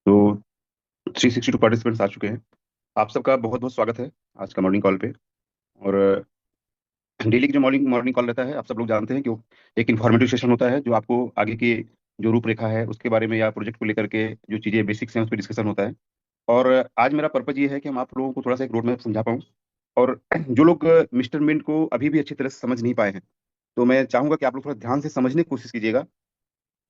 तो 362 पार्टिसिपेंट्स आ चुके हैं। आप सबका बहुत बहुत स्वागत है आज का मॉर्निंग कॉल पे। और डेली की जो मॉर्निंग मॉर्निंग कॉल रहता है, आप सब लोग जानते हैं कि वो एक इन्फॉर्मेटिव सेशन होता है जो आपको आगे की जो रूपरेखा है उसके बारे में या प्रोजेक्ट को लेकर के जो चीज़ें बेसिक्स हैं उस पर डिस्कशन होता है। और आज मेरा पर्पज ये है कि हम आप लोगों को थोड़ा सा एक रोड मैप समझा पाऊँ। और जो लोग मिस्टर मिंट को अभी भी अच्छी तरह से समझ नहीं पाए हैं, तो मैं चाहूंगा कि आप लोग थोड़ा ध्यान से समझने की कोशिश कीजिएगा।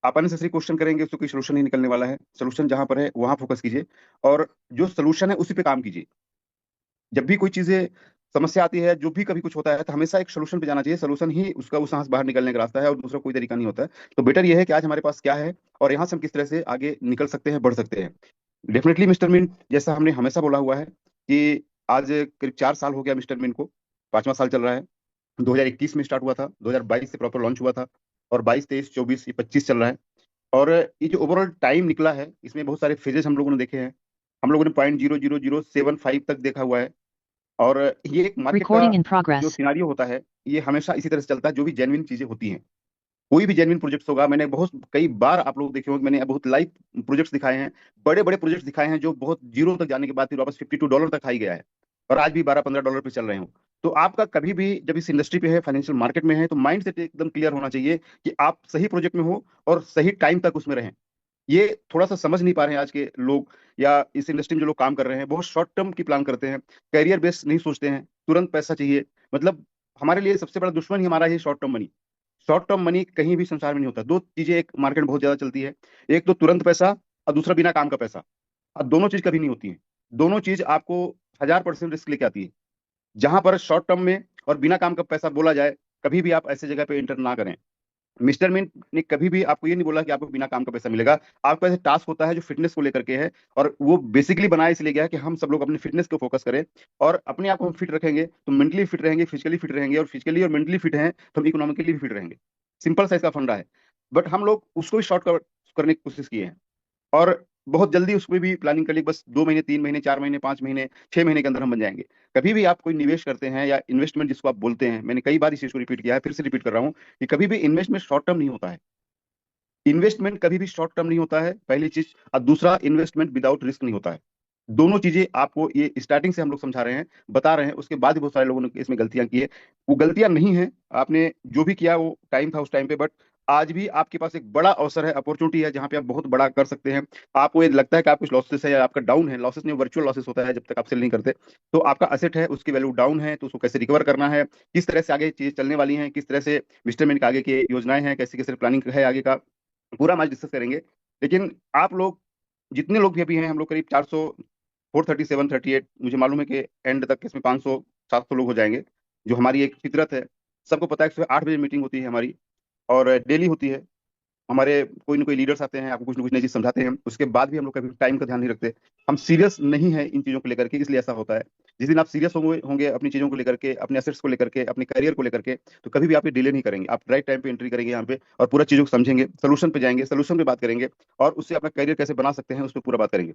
आप अननेसेसरी क्वेश्चन करेंगे उससे कोई सोल्यूशन नहीं निकलने वाला है। सोल्यूशन जहां पर है वहां फोकस कीजिए, और जो सोल्यूशन है उसी पे काम कीजिए। जब भी कोई चीजें समस्या आती है, जो भी कभी कुछ होता है, तो हमेशा एक सोल्यूशन पे जाना चाहिए। सोल्यूशन ही उसका उस सांस बाहर निकलने का रास्ता है, और दूसरा कोई तरीका नहीं होता है। तो बेटर ये है कि आज हमारे पास क्या है और यहाँ से हम किस तरह से आगे निकल सकते हैं, बढ़ सकते हैं। डेफिनेटली मिस्टर मिन, जैसा हमने हमेशा बोला हुआ है कि आज करीब 4 साल हो गया मिस्टर मिन को, 5वां साल चल रहा है। 2021 में स्टार्ट हुआ था, 2022 से प्रॉपर लॉन्च हुआ था, और 22, 23, 24, ये 25 चल रहा है। और ये जो ओवरऑल टाइम निकला है, इसमें बहुत सारे फेजेस हम लोगों ने देखे हैं। हम लोगों ने 0.00075 तक देखा हुआ है। और ये एक मार्केट का Recording in जो progress. सिनारियो होता है, ये हमेशा इसी तरह से चलता है। जो भी जेन्युइन चीजें होती हैं, कोई भी जेन्युइन प्रोजेक्ट्स होगा, मैंने बहुत कई बार आप लोग देखे होंगे, मैंने बहुत लाइव प्रोजेक्ट्स दिखाए हैं, बड़े बड़े प्रोजेक्ट्स दिखाए हैं जो बहुत जीरो तक जाने के बाद फिर वापस $52 तक आई गया है, और आज भी $12-15 पे चल रहे हो। तो आपका कभी भी जब इस इंडस्ट्री पे है, फाइनेंशियल मार्केट में है, तो माइंड सेट एकदम क्लियर होना चाहिए कि आप सही प्रोजेक्ट में हो और सही टाइम तक उसमें रहें। ये थोड़ा सा समझ नहीं पा रहे हैं आज के लोग, या इस इंडस्ट्री में जो लोग काम कर रहे हैं, बहुत शॉर्ट टर्म की प्लान करते हैं, करियर बेस्ड नहीं सोचते हैं, तुरंत पैसा चाहिए। मतलब हमारे लिए सबसे बड़ा दुश्मन ही हमारा ही short term money. Short term money कहीं भी संसार में नहीं होता। दो चीजें एक मार्केट में बहुत ज्यादा चलती है, एक तो तुरंत पैसा, और दूसरा बिना काम का पैसा। अब दोनों चीज कभी नहीं होती है। दोनों चीज आपको 1000% रिस्क लेके आती है। जहां पर शॉर्ट टर्म में और बिना काम का पैसा बोला जाए, कभी भी आप ऐसे जगह पे इंटर ना करें। मिस्टर मिन ने कभी भी आपको ये नहीं बोला कि आपको बिना काम का पैसा मिलेगा। आपका ऐसे टास्क होता है जो फिटनेस को लेकर के है, और वो बेसिकली बनाया इसलिए गया है कि हम सब लोग अपनी फिटनेस को फोकस करें। और अपने आप को हम फिट रखेंगे तो मेंटली फिट रहेंगे, फिजिकली फिट रहेंगे, और फिजिकली और मेंटली फिट हैं तो हम इकोनॉमिकली भी फिट रहेंगे। सिंपल सा इसका फंडा है। बट हम लोग उसको भी शॉर्ट करने की कोशिश किए हैं, और बहुत जल्दी उसमें भी प्लानिंग कर ली, बस 2 महीने, 3 महीने, 4 महीने, 5 महीने, 6 महीने के अंदर हम बन जाएंगे। कभी भी आप कोई निवेश करते हैं या इन्वेस्टमेंट जिसको आप बोलते हैं, मैंने कई बार इस चीज को रिपीट किया है, फिर से रिपीट कर रहा हूँ कि कभी भी इन्वेस्टमेंट शॉर्ट टर्म नहीं होता है। इन्वेस्टमेंट कभी भी शॉर्ट टर्म नहीं होता है, पहली चीज। और दूसरा, इन्वेस्टमेंट विदाउट रिस्क नहीं होता है। दोनों चीजें आपको ये स्टार्टिंग से हम लोग समझा रहे हैं, बता रहे हैं, उसके बाद भी बहुत सारे लोगों ने इसमें गलतियां की है। वो गलतियां नहीं है, आपने जो भी किया वो टाइम था उस टाइम पे। बट आज भी आपके पास एक बड़ा अवसर है, अपॉर्चुनिटी है, जहां पे आप बहुत बड़ा कर सकते हैं। आपको ये लगता है कि आप कुछ लॉसेस है या आपका डाउन है, लॉसेस नहीं, वर्चुअल लॉसेस होता है जब तक आप सेल नहीं करते। तो आपका असेट है, उसकी वैल्यू डाउन है, तो उसको कैसे रिकवर करना है, किस तरह से आगे चीजें चलने वाली हैं, किस तरह से मिस्टरमेंट के आगे की योजनाएं हैं, कैसे कैसे प्लानिंग है आगे का, पूरा हम आज डिस्कस करेंगे। लेकिन आप लोग जितने लोग भी अभी हैं, हम लोग करीब 400, 437, 38, मुझे मालूम है कि एंड तक इसमें 500, 700 लोग हो जाएंगे। जो हमारी एक फितरत है, सबको पता है कि सुबह 8 बजे मीटिंग होती है हमारी, और डेली होती है। हमारे कोई ना कोई लीडर्स आते हैं, आपको कुछ ना कुछ नई चीज समझाते हैं, उसके बाद भी हम लोग कभी टाइम का ध्यान नहीं रखते। हम सीरियस नहीं है इन चीजों को लेकर के, इसलिए ऐसा होता है। जिस दिन आप सीरियस होंगे होंगे अपनी चीजों को लेकर के, अपने एसेट्स को लेकर के, अपने करियर को लेकर के, तो कभी भी आप ये डिले नहीं करेंगे। आप राइट टाइम पे एंट्री करेंगे यहाँ पे, और पूरा चीजों को समझेंगे, सोल्यूशन पे जाएंगे, सोल्यूशन पे बात करेंगे, और उससे अपना करियर कैसे बना सकते हैं उस पर पूरा बात करेंगे।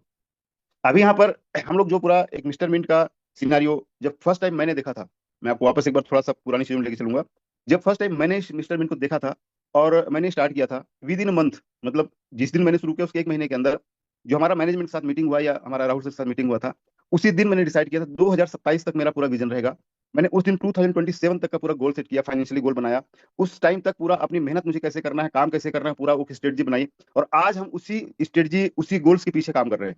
अभी यहाँ पर हम लोग जो पूरा एक मिस्टर मिंट का सिनारियो जब फर्स्ट टाइम मैंने देखा था, मैं आपको वापस एक बार थोड़ा सा पुरानी चीजों में लेके चलूंगा। जब फर्स्ट टाइम मैंने मिस्टर मिंट को देखा था और मैंने स्टार्ट किया था, विद इन मंथ, मतलब जिस दिन मैंने शुरू किया उसके 1 महीने के अंदर, जो हमारा मैनेजमेंट के साथ मीटिंग हुआ या हमारा राहुल सर के साथ मीटिंग हुआ था, उसी दिन मैंने डिसाइड किया था 2027 तक मेरा पूरा विजन रहेगा। मैंने उस दिन 2027 तक का पूरा गोल सेट किया, फाइनेंशियली गोल बनाया। उस टाइम तक पूरा अपनी मेहनत मुझे कैसे करना है, काम कैसे करना है, पूरा वो स्ट्रेटजी बनाई। और आज हम उसी स्ट्रेटजी, उसी गोल्स के पीछे काम कर रहे हैं।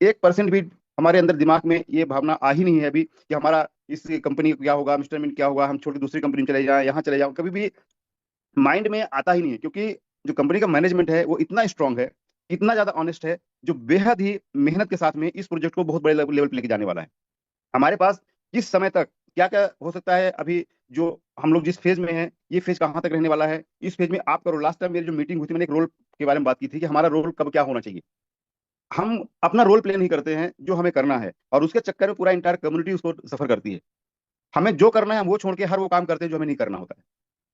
1% भी हमारे अंदर दिमाग में ये भावना आ ही नहीं है अभी कि हमारा इस कंपनी का क्या होगा, मिस्टर मिन क्या होगा, हम छोड़ के दूसरी कंपनी में चले जाएं, यहाँ चले जाओ, कभी भी माइंड में आता ही नहीं है। क्योंकि जो कंपनी का मैनेजमेंट है वो इतना स्ट्रांग है, इतना ज्यादा ऑनेस्ट है, जो बेहद ही मेहनत के साथ में इस प्रोजेक्ट को बहुत बड़े लेवल पे लेके जाने वाला है। हमारे पास किस समय तक क्या क्या हो सकता है, अभी जो हम लोग जिस फेज में हैं, ये फेज कहाँ तक रहने वाला है, इस फेज में आपका रोल, लास्ट टाइम मेरी जो मीटिंग हुई थी, मैंने एक रोल के बारे में बात की थी कि हमारा रोल कब क्या होना चाहिए। हम अपना रोल प्ले नहीं करते हैं जो हमें करना है, और उसके चक्कर में पूरा इंटायर कम्युनिटी उसको सफर करती है। हमें जो करना है हम वो छोड़ के हर वो काम करते हैं जो हमें नहीं करना होता है।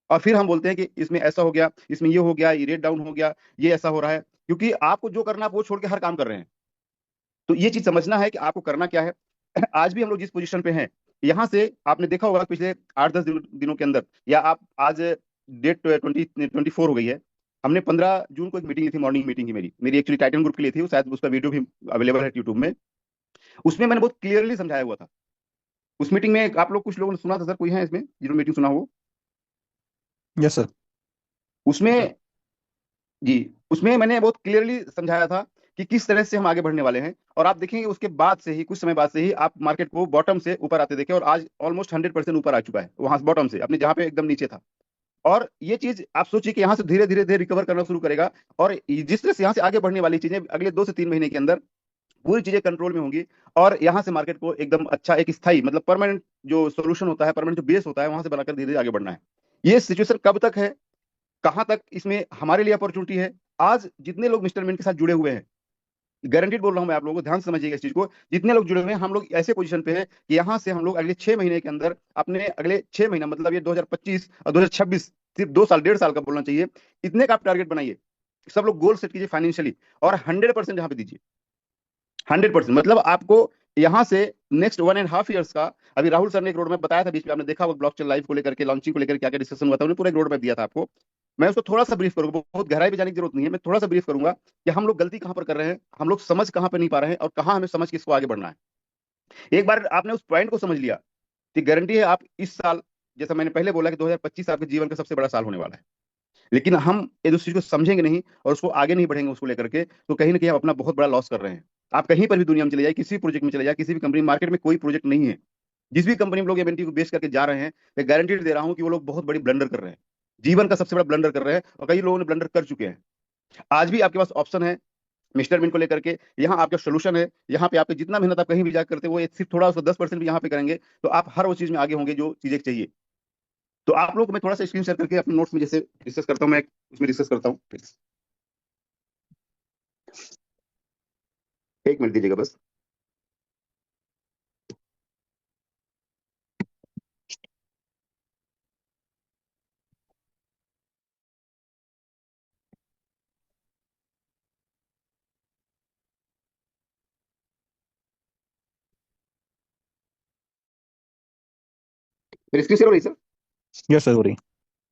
और फिर हम बोलते हैं कि इसमें ऐसा हो गया, इसमें ये हो गया, ये रेट डाउन हो गया, ये ऐसा हो रहा है, क्योंकि आपको जो करना है आप वो छोड़ के हर काम कर रहे हैं। तो ये चीज समझना है कि आपको करना क्या है। आज भी हम लोग जिस पोजीशन पे हैं, यहाँ से आपने देखा होगा पिछले 8-10 दिनों के अंदर, या आप आज डेट 2024 हो गई है, हमने 15 जून को एक मीटिंग ली थी, मॉर्निंग मीटिंग की मेरी मेरी एक्चुअली टाइटन ग्रुप के लिए थी, वो शायद उसका वीडियो भी अवेलेबल है यूट्यूब में। उसमें मैंने बहुत क्लियरली समझाया हुआ था। उस मीटिंग में आप लोग कुछ लोगों ने सुना था सर, कोई है इसमें जिन्होंने मीटिंग सुना हो? Yes sir. उसमें जी, उसमें मैंने बहुत क्लियरली समझाया था कि किस तरह से हम आगे बढ़ने वाले हैं। और आप देखेंगे उसके बाद से ही, कुछ समय बाद से ही, आप मार्केट को बॉटम से ऊपर आते देखें, और आज ऑलमोस्ट 100% ऊपर आ चुका है वहां से, बॉटम से, अपने जहां पे एकदम नीचे था। और ये चीज आप सोचिए कि यहाँ से धीरे धीरे धीरे रिकवर करना शुरू करेगा। और जिस तरह से यहाँ से आगे बढ़ने वाली चीजें अगले 2 से 3 महीने के अंदर पूरी चीजें कंट्रोल में होंगी। और यहाँ से मार्केट को एकदम अच्छा एक स्थायी, मतलब परमानेंट जो सोल्यूशन होता है, परमानेंट जो बेस होता है, वहां से बनाकर धीरे धीरे आगे बढ़ना है। ये सिचुएशन कब तक है, कहां तक इसमें हमारे लिए अपॉर्चुनिटी है? आज जितने लोग मिस्टर मिंट के साथ जुड़े हुए हैं, गारंटीड बोल रहा हूं मैं आप लोगों को, ध्यान से समझिएगा इस चीज को, जितने लोग जुड़े हुए हैं, हम लोग ऐसे पोजीशन पे हैं कि यहाँ से हम लोग अगले 6 महीने के अंदर, अपने अगले 6 महीना, मतलब ये 2025 और 2026, सिर्फ 2 साल 1.5 साल का बोलना चाहिए, इतने का आप टारगेट बनाइए। सब लोग गोल सेट कीजिए फाइनेंशियली, और 100% यहाँ पे दीजिए। 100%, मतलब आपको यहाँ से नेक्स्ट 1.5 ईयर्स का, अभी राहुल सर ने एक रोड मैप बताया था बीच में, आपने देखा वो ब्लॉकचेन लाइव को लेकर के, लॉन्चिंग को लेकर क्या क्या डिस्कशन हुआ था, उन्होंने पूरा एक रोड मैप दिया था आपको। मैं उसको थोड़ा सा ब्रीफ करूंगा, बहुत गहराई में जाने की जरूरत नहीं है, मैं थोड़ा सा ब्रीफ करूंगा कि हम लोग गलती कहां पर कर रहे हैं, हम लोग समझ कहां पर नहीं पा रहे हैं, और कहां हमें समझ के इसको आगे बढ़ना है। एक बार आपने उस पॉइंट को समझ लिया कि गारंटी है आप इस साल, जैसा मैंने पहले बोला कि 2025 आपके जीवन का सबसे बड़ा साल होने वाला है, लेकिन हम ये उस चीज को समझेंगे नहीं और उसको आगे नहीं बढ़ेंगे उसको लेकर के, तो कहीं ना कहीं हम अपना बहुत बड़ा लॉस कर रहे हैं। आप कहीं पर भी दुनिया में चले जाए, किसी भी प्रोजेक्ट में चले जाए, किसी भी कंपनी मार्केट में कोई प्रोजेक्ट नहीं है, जिस भी कंपनी में लोग एमएनटी को बेच करके जा रहे हैं, मैं गारंटी दे रहा हूं कि वो लोग बहुत बड़ी ब्लंडर कर रहे हैं, जीवन का सबसे बड़ा ब्लंडर कर रहे हैं, और कई लोगों ने ब्लंडर कर चुके हैं। आज भी आपके पास ऑप्शन है मिस्टर मिन को लेकर के, यहाँ आपका सोल्यूशन है, यहाँ पे आपके जितना मेहनत आप कहीं भी जाकर करते हो, वो सिर्फ थोड़ा सा 10% भी यहाँ पे करेंगे, तो आप हर वो चीज में आगे होंगे जो चीजें चाहिए। तो आप लोग को मैं थोड़ा सा स्क्रीन शेयर करके अपने नोट्स में जैसे डिस्कस करता हूँ, मैं उसमें डिस्कस करता हूँ। एक मिनट दीजिएगा बस। मेरी स्क्रीन शेयर हो रही है सर? यस सर, हो रही।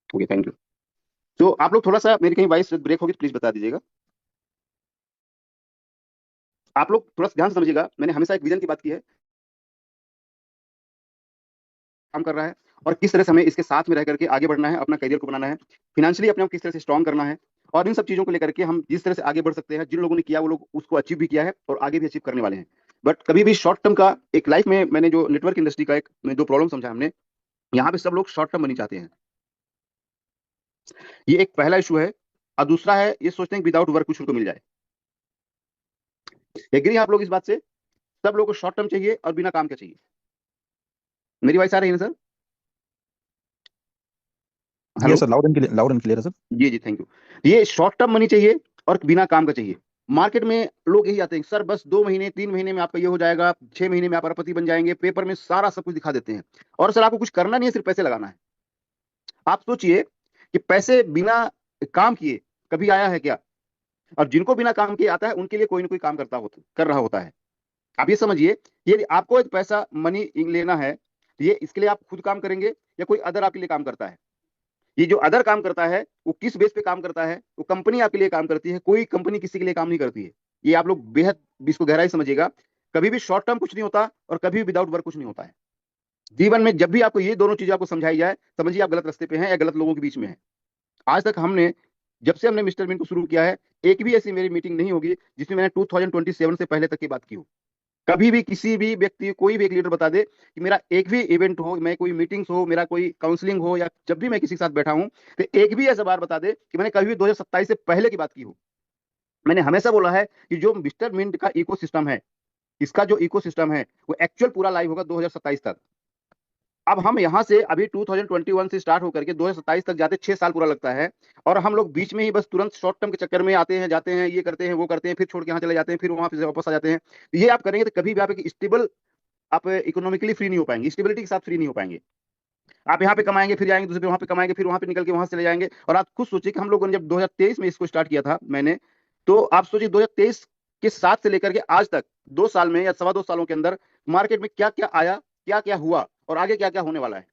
Okay, thank you. तो आप लोग थोड़ा सा, मेरी कहीं वॉइस ब्रेक होगी तो प्लीज बता दीजिएगा। आप लोग थोड़ा सा ध्यान से समझिएगा, मैंने हमेशा एक विजन की बात की है, काम कर रहा है, और किस तरह से हमें इसके साथ में रह करके आगे बढ़ना है, अपना करियर को बनाना है, फाइनेंशियली अपने आप किस तरह से स्ट्रांग करना है, और इन सब चीजों को लेकर के हम जिस तरह से आगे बढ़ सकते हैं, जिन लोगों ने किया वो लोग उसको अचीव भी किया है और आगे भी अचीव करने वाले हैं। बट कभी भी शॉर्ट टर्म का, एक लाइफ में मैंने जो नेटवर्क इंडस्ट्री का एक दो प्रॉब्लम समझा हमने, यहाँ पे सब लोग शॉर्ट टर्म मनी चाहते हैं, ये एक पहला इशू है। और दूसरा है, ये सोचते हैं विदाउट वर्क कुछ उनको मिल जाए। एग्री आप लोग इस बात से? सब लोगों को शॉर्ट टर्म चाहिए और बिना काम के चाहिए। मेरी वॉइस आ रही है ना sir? Yes hello? Sir, loud and clear है सर। जी जी, थैंक यू। ये शॉर्ट टर्म मनी चाहिए और बिना काम का चाहिए। मार्केट में लोग यही आते हैं, सर बस 2 महीने 3 महीने में आपका ये हो जाएगा, 6 महीने में आप अरबपति बन जाएंगे, पेपर में सारा सब कुछ दिखा देते हैं। और सर आपको कुछ करना नहीं है, सिर्फ पैसे लगाना है। आप सोचिए कि पैसे बिना काम किए कभी आया है क्या? और जिनको बिना काम किए आता है, उनके लिए कोई ना कोई काम कर रहा होता है। आप ये समझिए, ये आपको एक पैसा मनी लेना है, तो ये इसके लिए आप खुद काम करेंगे या कोई अदर आपके लिए काम करता है? ये जो अदर काम करता है वो किस बेस पे काम करता है? वो कंपनी आपके लिए काम करती है, कोई कंपनी किसी के लिए काम नहीं करती है। ये आप लोग बेहद इसको गहराई समझिएगा। कभी भी शॉर्ट टर्म कुछ नहीं होता और कभी भी विदाउट वर्क कुछ नहीं होता है। जीवन में जब भी आपको ये दोनों चीजें आपको समझाई जाए, समझिए आप गलत रास्ते पे हैं या गलत लोगों के बीच में हैं। आज तक हमने, जब से हमने मिस्टर मिन को शुरू किया है, एक भी ऐसी मेरी मीटिंग नहीं होगी जिसमें मैंने 2027 से पहले तक की बात की हो। कभी भी किसी भी व्यक्ति, कोई भी एक लीडर बता दे कि मेरा एक भी इवेंट हो, मैं कोई मीटिंग्स हो, मेरा कोई काउंसलिंग हो, या जब भी मैं किसी के साथ बैठा हूं, तो एक भी ऐसा बार बता दे कि मैंने कभी भी 2027 से पहले की बात की हो। मैंने हमेशा बोला है कि जो मिस्टर मिंट का इकोसिस्टम है, इसका जो इकोसिस्टम है, वो एक्चुअल पूरा लाइव होगा 2027 तक। अब हम यहाँ से अभी 2021 से स्टार्ट होकर के 2027 तक जाते 6 साल पूरा लगता है, और हम लोग बीच में ही बस तुरंत शॉर्ट टर्म के चक्कर में आते हैं, जाते हैं, ये करते हैं, वो करते हैं, फिर छोड़ के यहाँ चले जाते हैं, फिर वहां से वापस आ जाते हैं। ये आप करेंगे तो कभी भी आप एक स्टेबल, आप इकोनॉमिकली फ्री नहीं हो पाएंगे, स्टेबिलिटी के साथ फ्री नहीं हो पाएंगे। आप यहाँ पे कमाएंगे, फिर जाएंगे दूसरे पे, वहां पे कमाएंगे, फिर वहां पे निकल के वहां से चले जाएंगे। और आप खुद सोचिए कि हम लोगों ने जब 2023 में इसको स्टार्ट किया था मैंने, तो आप सोचिए 2023 के साथ से लेकर के आज तक 2 साल में या सवा 2 सालों के अंदर मार्केट में क्या क्या आया, क्या क्या हुआ, और आगे क्या क्या होने वाला है,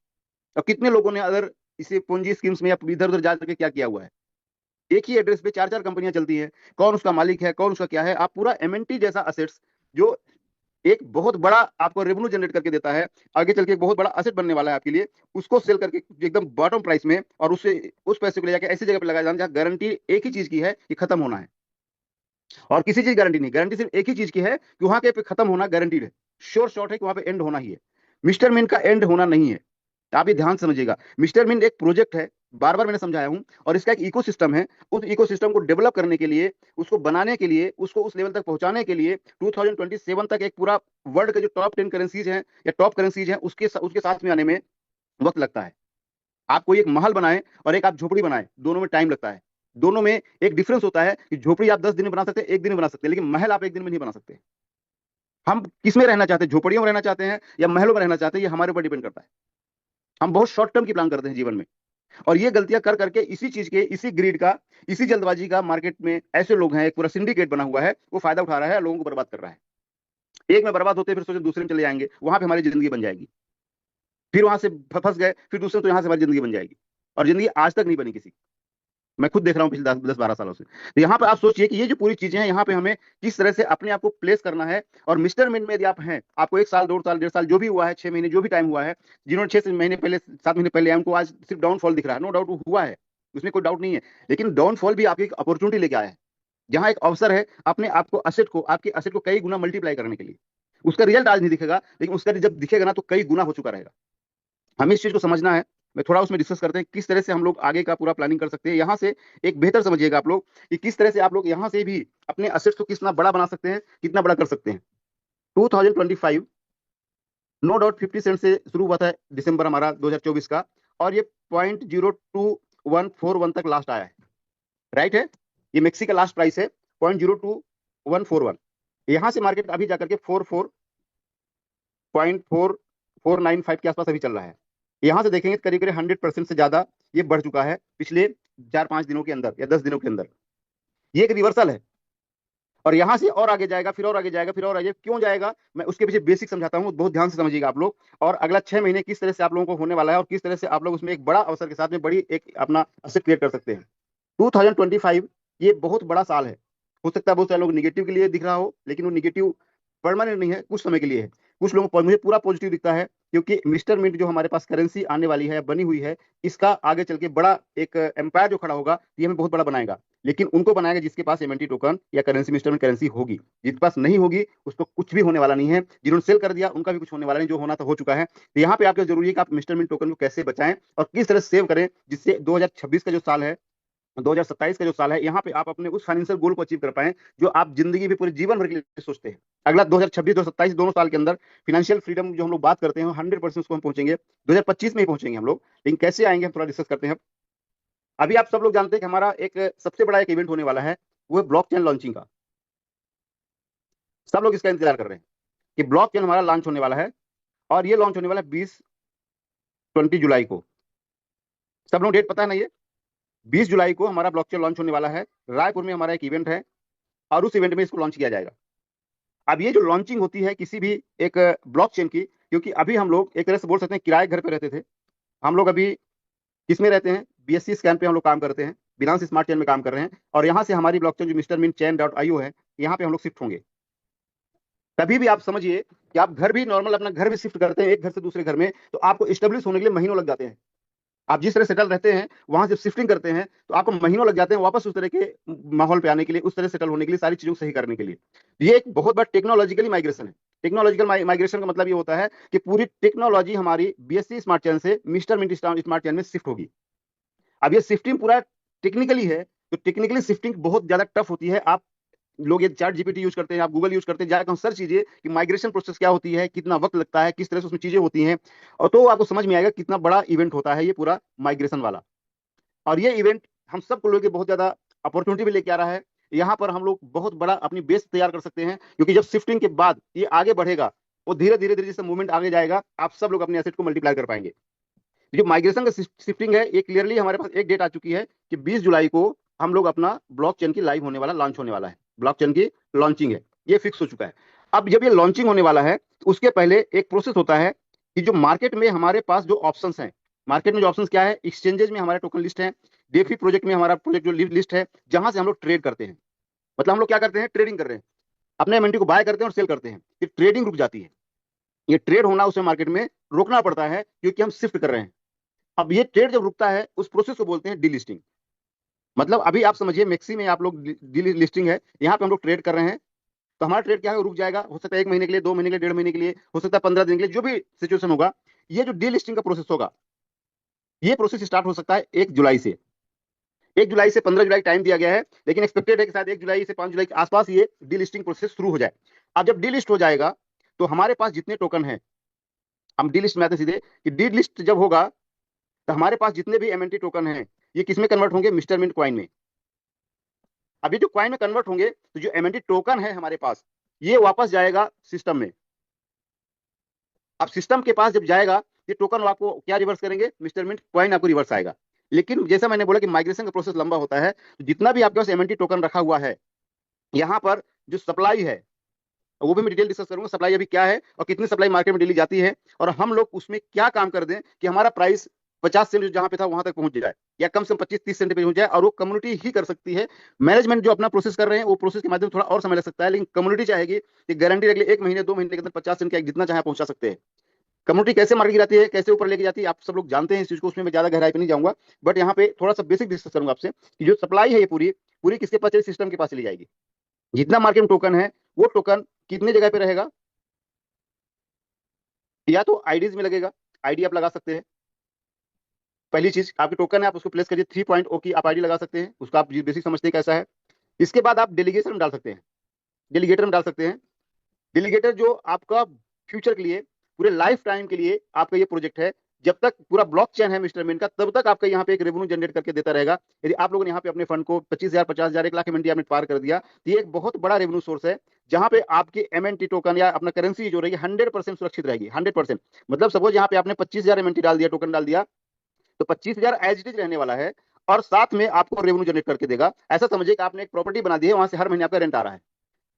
और कितने लोगों ने अदर इसे पूंजी स्कीम्स में या इधर उधर जा करके क्या किया हुआ है। एक ही एड्रेस पे चार चार कंपनियां चलती हैं, कौन उसका मालिक है, कौन उसका क्या है, आप पूरा एमएनटी जैसा असेट्स जो एक बहुत बड़ा आपको रेवेन्यू जनरेट करके देता है, आगे चल के एक बहुत बड़ा असेट बनने वाला है आपके लिए, उसको सेल करके एकदम बॉटम प्राइस में, और उससे उस पैसे को ले जाके ऐसी जगह पे लगाया जाना जहाँ गारंटी एक ही चीज की है कि खत्म होना है, और किसी चीज गारंटी नहीं, गारंटी सिर्फ एक ही चीज की है कि वहां के पे खत्म होना गारंटीड है, श्योर शॉट है कि वहां पे एंड होना ही है। मिस्टर मिन का एंड होना नहीं है। तो आप ये ध्यान समझिएगा, मिस्टर मिन एक प्रोजेक्ट है, बार बार मैंने समझाया हूं, और इसका एक इकोसिस्टम है। उस इकोसिस्टम को डेवलप करने के लिए, उसको बनाने के लिए, उसको उस लेवल तक पहुंचाने के लिए 2027 तक एक पूरा वर्ल्ड के जो टॉप 10 करेंसीज हैं या टॉप करेंसीज हैं उसके साथ में आने में वक्त लगता है। आप कोई एक महल बनाए और एक आप झोपड़ी बनाए, दोनों में टाइम लगता है। दोनों में एक डिफरेंस होता है कि झोपड़ी आप 10 दिन में बना सकते हैं, एक दिन में बना सकते हैं, लेकिन महल आप एक दिन में नहीं बना सकते। हम किस में रहना चाहते हैं, झोपड़ियों में रहना चाहते हैं या महलों में रहना चाहते हैं, ये हमारे ऊपर डिपेंड करता है। हम बहुत शॉर्ट टर्म की प्लान करते हैं जीवन में, और ये गलतियां कर करके इसी चीज के, इसी ग्रीड का, इसी जल्दबाजी का, मार्केट में ऐसे लोग हैं, एक पूरा सिंडिकेट बना हुआ है, वो फायदा उठा रहा है, लोगों को बर्बाद कर रहा है। एक में बर्बाद होते फिर सोचे दूसरे में चले जाएंगे, वहां पे हमारी जिंदगी बन जाएगी। फिर वहां से फंस गए, फिर दूसरे, तो यहां से हमारी जिंदगी बन जाएगी। और जिंदगी आज तक नहीं बनी किसी, मैं खुद देख रहा हूँ पिछले 10-12 सालों से। तो यहाँ पे आप सोचिए कि ये जो पूरी चीजें हैं, यहाँ पे हमें किस तरह से अपने आप को प्लेस करना है। और मिस्टर मिन में यदि आप हैं, आपको 1 साल, 2 साल, 1.5 साल जो भी हुआ है, 6 महीने जो भी टाइम हुआ है, जिन्होंने 6 महीने पहले, 7 महीने पहले आए, उनको आज सिर्फ डाउनफॉल दिख रहा है। नो डाउट हुआ है, उसमें कोई डाउट नहीं है, लेकिन डाउनफॉल भी आपकी एक अपॉर्चुनिटी लेके आया है, जहां एक अवसर है अपने आप को, असेट को, आपके असेट को कई गुना मल्टीप्लाई करने के लिए। उसका रिजल्ट आज नहीं दिखेगा, लेकिन उसका जब दिखेगा ना, तो कई गुना हो चुका रहेगा। हमें इस चीज को समझना है। मैं थोड़ा उसमें डिस्कस करते हैं किस तरह से हम लोग आगे का पूरा प्लानिंग कर सकते हैं। यहाँ से एक बेहतर समझिएगा आप लोग कि किस तरह से आप लोग यहाँ से भी अपने असेट्स को कितना बड़ा बना सकते हैं, कितना बड़ा कर सकते हैं। 2025 नो डाउट 50 सेंट से शुरू हुआ था, दिसंबर हमारा 2024 का, और ये 0.02141 तक लास्ट आया है। राइट है, ये मैक्सी का लास्ट प्राइस है 0.02141। यहाँ से मार्केट अभी जाकर के 44.4495 के आसपास अभी चल रहा है। यहां से देखेंगे करीब करीब 100% से ज्यादा ये बढ़ चुका है पिछले 4-5 दिनों के अंदर या 10 दिनों के अंदर। ये एक रिवर्सल है, और यहां से और आगे जाएगा, फिर और आगे जाएगा, फिर और आगे क्यों जाएगा, मैं उसके पीछे बेसिक समझाता हूं, बहुत ध्यान से समझिएगा आप लोग। और अगला 6 महीने किस तरह से आप लोगों को होने वाला है, और किस तरह से आप लोग उसमें एक बड़ा अवसर के साथ में बड़ी एक अपना असेट क्रिएट कर सकते हैं। 2025 ये बहुत बड़ा साल है। हो सकता है बहुत सारे लोग निगेटिव के लिए दिख रहा हो, लेकिन वो निगेटिव परमानेंट नहीं है, कुछ समय के लिए है। कुछ लोगों को मुझे पूरा पॉजिटिव दिखता है, क्योंकि मिस्टर मिंट जो हमारे पास करेंसी आने वाली है, बनी हुई है, इसका आगे चल के बड़ा एक एम्पायर जो खड़ा होगा, ये हमें बहुत बड़ा बनाएगा। लेकिन उनको बनाएगा जिसके पास एमएनटी टोकन या करेंसी, मिस्टर मिंट करेंसी होगी। जिसके पास नहीं होगी उसको कुछ भी होने वाला नहीं है। जिन्होंने सेल कर दिया उनका भी कुछ होने वाला नहीं, जो होना तो हो चुका है। तो यहाँ पे आपको जरूरी है कि आप मिस्टर मिंट टोकन को कैसे बचाएं और किस तरह सेव करें, जिससे 2026 का जो साल है, 2027 का जो साल है, यहाँ पे आप अपने उस फाइनेंशियल गोल को अचीव कर पाए जो आप जिंदगी में पूरे जीवन भर के लिए सोचते हैं। अगला 2026 2027 दोनों साल के अंदर फिनेंशियल फ्रीडम जो हम लोग बात करते हैं 100% उसको हम पहुंचेंगे, 2025 में ही पहुंचेंगे हम लोग। लेकिन कैसे आएंगे हम थोड़ा डिस्कस करते हैं। अभी आप सब लोग जानते हैं कि हमारा एक सबसे बड़ा एक इवेंट होने वाला है, वो है ब्लॉकचेन लॉन्चिंग का। सब लोग इसका इंतजार कर रहे हैं कि ब्लॉकचेन हमारा लॉन्च होने वाला है, और ये लॉन्च होने वाला है 20 जुलाई को। सब लोग डेट पता है ना, ये 20 जुलाई को हमारा ब्लॉकचेन लॉन्च होने वाला है। रायपुर में हमारा एक इवेंट है, और उस इवेंट में इसको लॉन्च किया जाएगा। अब ये जो लॉन्चिंग होती है किसी भी एक ब्लॉकचेन की, क्योंकि अभी हम लोग एक तरह से बोल सकते हैं किराए घर पे रहते थे। हम लोग अभी किस में रहते हैं, बीएससी स्कैन पे हम लोग काम करते हैं, बिनांस स्मार्ट चेन में काम कर रहे हैं, और यहाँ से हमारी ब्लॉकचेन जो mister mint chain dot IO है, यहाँ पे हम लोग शिफ्ट होंगे। तभी भी आप समझिए कि आप घर भी नॉर्मल अपना घर भी शिफ्ट करते हैं एक घर से दूसरे घर में, तो आपको स्टेब्लिश होने के लिए महीनों लग जाते हैं। आप जिस तरह सेटल रहते हैं वहां से शिफ्टिंग करते हैं, तो आपको महीनों लग जाते हैं वापस उस तरह के माहौल पे आने के लिए, उस तरह सेटल होने के लिए, सारी चीजों को सही करने के लिए। ये एक बहुत बड़ा टेक्नोलॉजिकली माइग्रेशन है। टेक्नोलॉजिकल माइग्रेशन का मतलब ये होता है कि पूरी टेक्नोलॉजी हमारी बीएससी स्मार्ट चेन से मिस्टर मिंट स्मार्ट चेन में शिफ्ट होगी। अब ये शिफ्टिंग पूरा टेक्निकली है, तो टेक्निकली शिफ्टिंग बहुत ज्यादा टफ होती है। आप लोग ये चैट जीपीटी यूज करते हैं, आप गूगल यूज करते हैं, जाकर सर्च कीजिए कि माइग्रेशन प्रोसेस क्या होती है, कितना वक्त लगता है, किस तरह से उसमें चीजें होती हैं, और तो आपको समझ में आएगा कितना बड़ा इवेंट होता है ये पूरा माइग्रेशन वाला। और ये इवेंट हम सबको लोग बहुत ज्यादा अपॉर्चुनिटी भी लेके आ रहा है। यहाँ पर हम लोग बहुत बड़ा अपनी बेस तैयार कर सकते हैं, क्योंकि जब शिफ्टिंग के बाद ये आगे बढ़ेगा, वो धीरे धीरे धीरे जैसे मूवमेंट आगे जाएगा, आप सब लोग अपने एसेट को मल्टीप्लाई कर पाएंगे। जो माइग्रेशन का शिफ्टिंग है, ये क्लियरली हमारे पास एक डेट आ चुकी है कि 20 जुलाई को हम लोग अपना ब्लॉकचेन की लाइव होने वाला, लॉन्च होने वाला है, ब्लॉकचेन की लॉन्चिंग है, ये फिक्स हो चुका है। अब जब ये लॉन्चिंग होने वाला है, तो उसके पहले एक प्रोसेस होता है कि जो मार्केट में हमारे पास जो ऑप्शंस हैं, मार्केट में जो ऑप्शंस क्या है, एक्सचेंजेस में हमारे टोकन लिस्ट है, डेफी प्रोजेक्ट में हमारा प्रोजेक्ट जो लिस्ट है जहां से हम लोग ट्रेड करते हैं, मतलब हम लोग क्या करते हैं, ट्रेडिंग कर रहे हैं, अपने एमएनटी को बाय करते हैं और सेल करते हैं, ये ट्रेडिंग रुक जाती है। ये ट्रेड होना उसे मार्केट में रोकना पड़ता है क्योंकि हम शिफ्ट कर रहे हैं। अब ये ट्रेड जब रुकता है उस प्रोसेस को बोलते हैं डीलिस्टिंग। मतलब अभी आप समझिए मैक्सी में आप लोग डीलिस्टिंग है, यहाँ पे हम लोग ट्रेड कर रहे हैं, तो हमारा ट्रेड क्या है, रुक जाएगा। हो सकता है 1 महीने के लिए, 2 महीने के लिए, 1.5 महीने के लिए, हो सकता है 15 दिन के लिए, जो भी सिचुएशन होगा। ये जो डीलिस्टिंग का प्रोसेस होगा, ये प्रोसेस स्टार्ट हो सकता है 1 जुलाई से। 1 जुलाई से 15 जुलाई टाइम दिया गया है, लेकिन एक्सपेक्टेड है कि शायद 1 जुलाई से 5 जुलाई के आसपास ये डीलिस्टिंग प्रोसेस शुरू हो जाए। अब जब डीलिस्ट हो जाएगा तो हमारे पास जितने टोकन है, हम डीलिस्ट में आते हैं सीधे कि डीलिस्ट जब होगा तो हमारे पास जितने भी एमएनटी टोकन हैं ये किस में कन्वर्ट होंगे, मिस्टर मिंट क्वाइन में। अभी जो क्वाइन में कन्वर्ट होंगे तो जो एमएनटी टोकन है हमारे पास, ये वापस जाएगा सिस्टम में। अब सिस्टम के पास जब जाएगा, ये टोकन आपको क्या रिवर्स करेंगे, मिस्टर मिंट क्वाइन आपको रिवर्स आएगा। लेकिन जैसा मैंने बोला कि माइग्रेशन का प्रोसेस लंबा होता है, तो जितना भी आपके पास एमएनटी टोकन रखा हुआ है, यहाँ पर जो सप्लाई है वो भी मैं डिटेल डिस्कस करूंगा, सप्लाई अभी क्या है और कितनी सप्लाई मार्केट में डेली जाती है, और हम लोग उसमें क्या काम कर दें कि हमारा प्राइस 50 सेंट जहां पे था वहां तक पहुंच जाए, या कम से कम 25-30 सेंट पे पहुंच जाए। और वो कम्युनिटी ही कर सकती है। मैनेजमेंट जो अपना प्रोसेस कर रहे हैं वो प्रोसेस के माध्यम से थोड़ा और समय लग सकता है, लेकिन कम्युनिटी चाहेगी कि गारंटी अगले 1 महीने 2 महीने के अंदर 50 सेंट का जितना चाहे पहुंचा सकते हैं। कम्युनिटी कैसे मार्केट जाती है, कैसे ऊपर लेके जाती है, आप सब लोग जानते हैं इस चीज को, उसमें मैं ज्यादा गहराई पे नहीं जाऊंगा। बट यहाँ पे थोड़ा सा बेसिक डिस्कस करूंगा आपसे कि जो सप्लाई है ये पूरी पूरी किसके पास चली, सिस्टम के पास चली जाएगी। जितना मार्केट में टोकन है वो टोकन कितने जगह पे रहेगा, या तो आईडीज में लगेगा, आईडी आप लगा सकते हैं। पहली चीज, आपके टोकन है आप उसको प्लेस करिए, 3.0 की आप आईडी लगा सकते हैं, उसका आप बेसिक समझते हैं कैसा है। इसके बाद आप डेलीगेशन में डाल सकते हैं, डेलीगेटर में डाल सकते हैं। डेलीगेटर जो आपका फ्यूचर के लिए, पूरे लाइफ टाइम के लिए आपका ये प्रोजेक्ट है, जब तक पूरा ब्लॉकचेन है मिस्टर मिन का, तब तक आपका यहाँ पे एक रेवेन्यू जनरेट करके देता रहेगा। यदि आप लोगों ने यहाँ पे अपने फंड को 25,000 50,000 1 लाख एमएनटी आपने पार कर दिया, तो ये एक बहुत बड़ा रेवेन्यू सोर्स है, जहां पे आपकी एमएनटी टोकन या अपना करेंसी जो रहेगी 100% सुरक्षित रहेगी, 100%। मतलब सपोज यहाँ पे आपने 25,000 एमएनटी डाल दिया, टोकन डाल दिया, तो 25,000 एज इट इज रहने वाला है, और साथ में आपको रेवेन्यू जनरेट करके देगा। ऐसा समझिए कि आपने एक प्रॉपर्टी बना दी है, वहां से हर महीने आपका रेंट आ रहा है।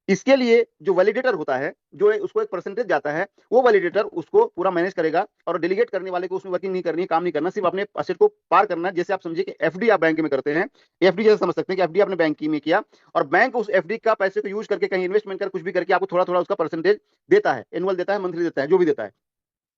इसके लिए जो वैलिडेटर होता है, जो उसको एक परसेंटेज जाता है, वो वैलिडेटर उसको पूरा मैनेज करेगा, और डेलीगेट करने वाले को उसमें वर्किंग नहीं करनी है, काम नहीं करना, सिर्फ अपने असेट को पार करना है। जैसे आप समझिए कि एफडी आप बैंक में करते हैं, एफडी जैसे समझ सकते हैं कि एफडी आपने बैंक में किया, और बैंक उस एफडी का पैसे को यूज करके कहीं इन्वेस्टमेंट कर कुछ भी करके आपको थोड़ा थोड़ा उसका परसेंटेज देता है, एनुअल देता है, मंथली देता है, जो भी देता है।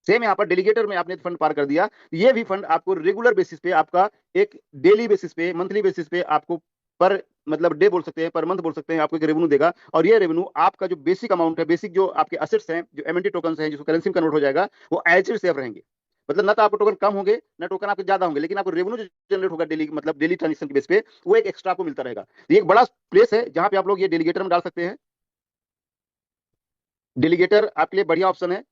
सेम यहाँ पर डेलीगेटर में आपने फंड पार कर दिया, ये भी फंड आपको रेगुलर बेसिस पे, आपका एक डेली बेसिस पे, मंथली बेसिस पे आपको पर, मतलब डे बोल सकते हैं, पर मंथ बोल सकते हैं, आपको एक रेवेन्यू देगा। और ये रेवेन्यू आपका जो बेसिक अमाउंट है, बेसिक जो आपके असेट्स हैं, जो एमएनटी टोकन हैं, जिसको करेंसी में कन्वर्ट हो जाएगा, वो एज इट सेव रहेंगे। मतलब ना तो आपको टोकन कम होंगे, ना टोकन आपके ज्यादा होंगे, लेकिन आपको रेवेन्यू जो जनरेट होगा डेली, मतलब डेली ट्रांजेक्शन के बेस पे, वो एक एक्स्ट्रा आपको मिलता रहेगा। ये एक बड़ा प्लेस है जहां पे आप लोग ये डेलीगेटर में डाल सकते हैं। डेलीगेटर आपके लिए बढ़िया ऑप्शन है।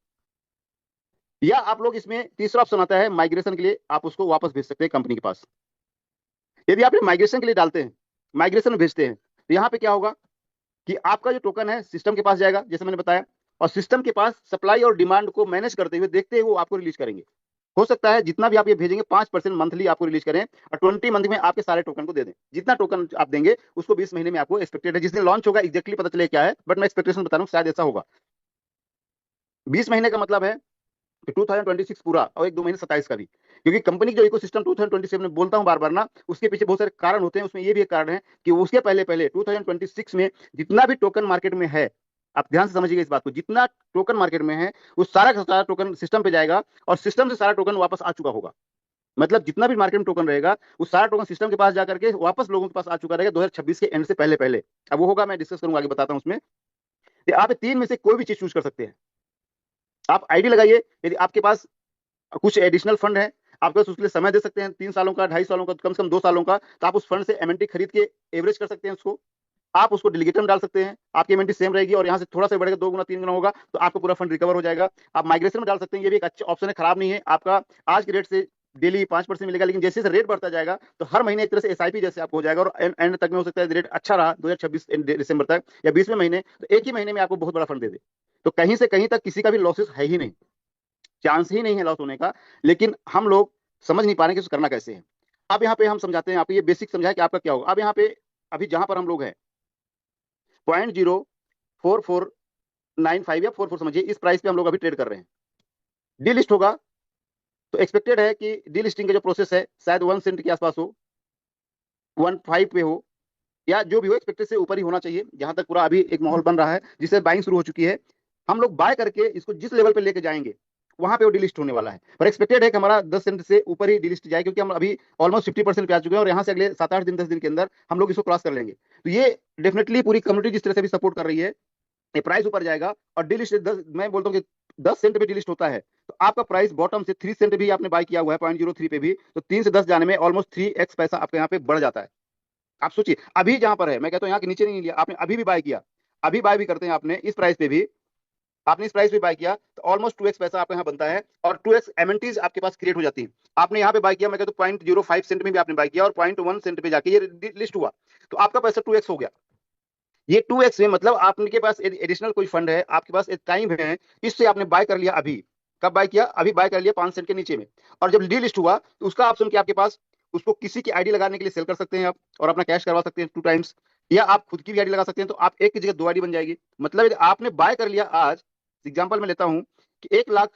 या आप लोग इसमें तीसरा ऑप्शन आता है माइग्रेशन के लिए, आप उसको वापस भेज सकते हैं कंपनी के पास। यदि आप माइग्रेशन के लिए डालते हैं, माइग्रेशन में भेजते हैं, तो यहाँ पे क्या होगा कि आपका जो टोकन है सिस्टम के पास जाएगा, जैसे मैंने बताया, और सिस्टम के पास सप्लाई और डिमांड को मैनेज करते हुए देखते हुए वो आपको रिलीज करेंगे। हो सकता है जितना भी आप ये भेजेंगे 5% मंथली आपको रिलीज करें, और 20 मंथ में आपके सारे टोकन को दे दें। जितना टोकन आप देंगे उसको 20 महीने में आपको एक्सपेक्टेड है, जिस दिन लॉन्च होगा एक्जैक्टली पता चले क्या है, बट मैं एक्सपेक्टेशन बता रहा हूँ, शायद ऐसा होगा। 20 महीने का मतलब है कि 2026 पूरा, और 1-2 महीने 27 का भी, क्योंकि कंपनी जो इकोसिस्टम 2027 में बोलता हूं बार बार ना, उसके पीछे बहुत सारे कारण होते हैं। उसमें ये भी एक कारण है कि उसके पहले पहले 2026 में जितना भी टोकन मार्केट में है, आप ध्यान से समझिएगा इस बात को, जितना टोकन मार्केट में है वो सारा का सारा टोकन सिस्टम पे जाएगा, और सिस्टम से सारा टोकन वापस आ चुका होगा। मतलब जितना भी मार्केट में टोकन रहेगा वो सारा टोकन सिस्टम के पास जाकर के वापस लोगों के पास आ चुका रहेगा 2026 के एंड से पहले पहले। अब वो होगा, मैं डिस्कस करूंगा, आगे बताता हूं उसमें। आप 3 में से कोई भी चीज चूज कर सकते हैं। आप आईडी लगाइए, यदि आपके पास कुछ एडिशनल फंड है, आप बस उसके लिए समय दे सकते हैं, 3 सालों का, 2.5 सालों का, कम से कम 2 सालों का, तो आप उस फंड से एमएनटी खरीद के एवरेज कर सकते हैं उसको। आप उसको डेलीगेटर में डाल सकते हैं, आपकी एमएनटी सेम रहेगी, और यहाँ से थोड़ा सा बढ़ेगा, 2 गुना 3 गुना होगा, तो आपको पूरा फंड रिकवर हो जाएगा। आप माइग्रेशन में डाल सकते हैं, ये भी एक अच्छा ऑप्शन है, खराब नहीं है। आपका आज के रेट से डेली 5% मिलेगा, लेकिन जैसे रेट बढ़ता जाएगा तो हर महीने एक तरह से एसआईपी जैसे आपको हो जाएगा, और एंड तक में हो सकता है रेट अच्छा रहा 2026 दिसंबर तक या 20वें महीने, तो एक ही महीने में आपको बहुत बड़ा फंड दे दे। तो कहीं से कहीं तक किसी का भी लॉसेस है ही नहीं, चांस ही नहीं है लॉस होने का। लेकिन हम लोग समझ नहीं पा रहे कि उसको करना कैसे है। अब यहाँ पे हम समझाते हैं, आपको ये बेसिक समझाए कि आपका क्या होगा। अब यहाँ पे अभी जहां पर हम लोग हैं 0.04495 या 44 समझिए, इस प्राइस पे हम लोग अभी ट्रेड कर रहे हैं। डी लिस्ट होगा तो एक्सपेक्टेड है कि डी लिस्टिंग का जो प्रोसेस है शायद 1 सेंट के आसपास हो, 15 पे हो, या जो भी हो एक्सपेक्टेड से ऊपर ही होना चाहिए। जहां तक पूरा अभी एक माहौल बन रहा है जिससे बाइंग शुरू हो चुकी है, हम लोग बाय करके इसको जिस लेवल पे लेके जाएंगे वहां पे वो डिलिस्ट होने वाला है। पर एक्सपेक्टेड है कि हमारा 10 सेंट से ऊपर ही डिलिस्ट जाए, क्योंकि हम अभी ऑलमोस्ट 50% पे आ चुके हैं और यहाँ से अगले 7-8 दिन 10 दिन के अंदर हम लोग इसको क्रॉस कर लेंगे। तो ये डेफिनेटली पूरी कम्युनिटी जिस तरह से भी सपोर्ट कर रही है, ये प्राइस ऊपर जाएगा और डिलिस्ट 10, मैं बोलता हूँ कि 10 सेंट पे डिलिस्ट होता है तो आपका प्राइस बॉटम से 3 सेंट भी आपने बाय किया हुआ है 0.03 पे भी, तो 3 से 10 जाने में ऑलमोस्ट 3x पैसा आपके यहाँ पे बढ़ जाता है। आप सोचिए अभी जहां पर है, मैं कहता हूँ यहाँ के नीचे नहीं लिया आपने, अभी भी बाय किया, अभी बाय भी करते हैं आपने इस प्राइस पे भी, आपने इस प्राइस पे बाय किया तो ऑलमोस्ट 2x पैसा आपके यहाँ बनता है और 2x एमएनटीज आपके पास क्रिएट हो जाती है। आपने यहाँ पे बाय किया, मैं कहता हूँ 0.05 सेंट में भी आपने बाय किया और 0.1 सेंट पे जाके ये लिस्ट हुआ, तो आपका पैसा 2x हो गया। ये 2x में मतलब आपके पास एडिशनल कोई फंड है, आपके पास एक टाइम है, इससे आपने बाय कर लिया। अभी कब बाय किया? अभी बाय कर लिया 5 सेंट के नीचे में, और जब डी लिस्ट हुआ तो उसका ऑप्शन क्या आपके पास, उसको किसी की आईडी लगाने के लिए सेल कर सकते हैं आप और अपना कैश करवा सकते हैं 2 टाइम्स, या आप खुद की भी आईडी लगा सकते हैं, तो आप एक की जगह 2 आईडी बन जाएगी। मतलब यदि आपने बाय कर लिया आज, एग्जाम्पल में लेता हूं कि 1 लाख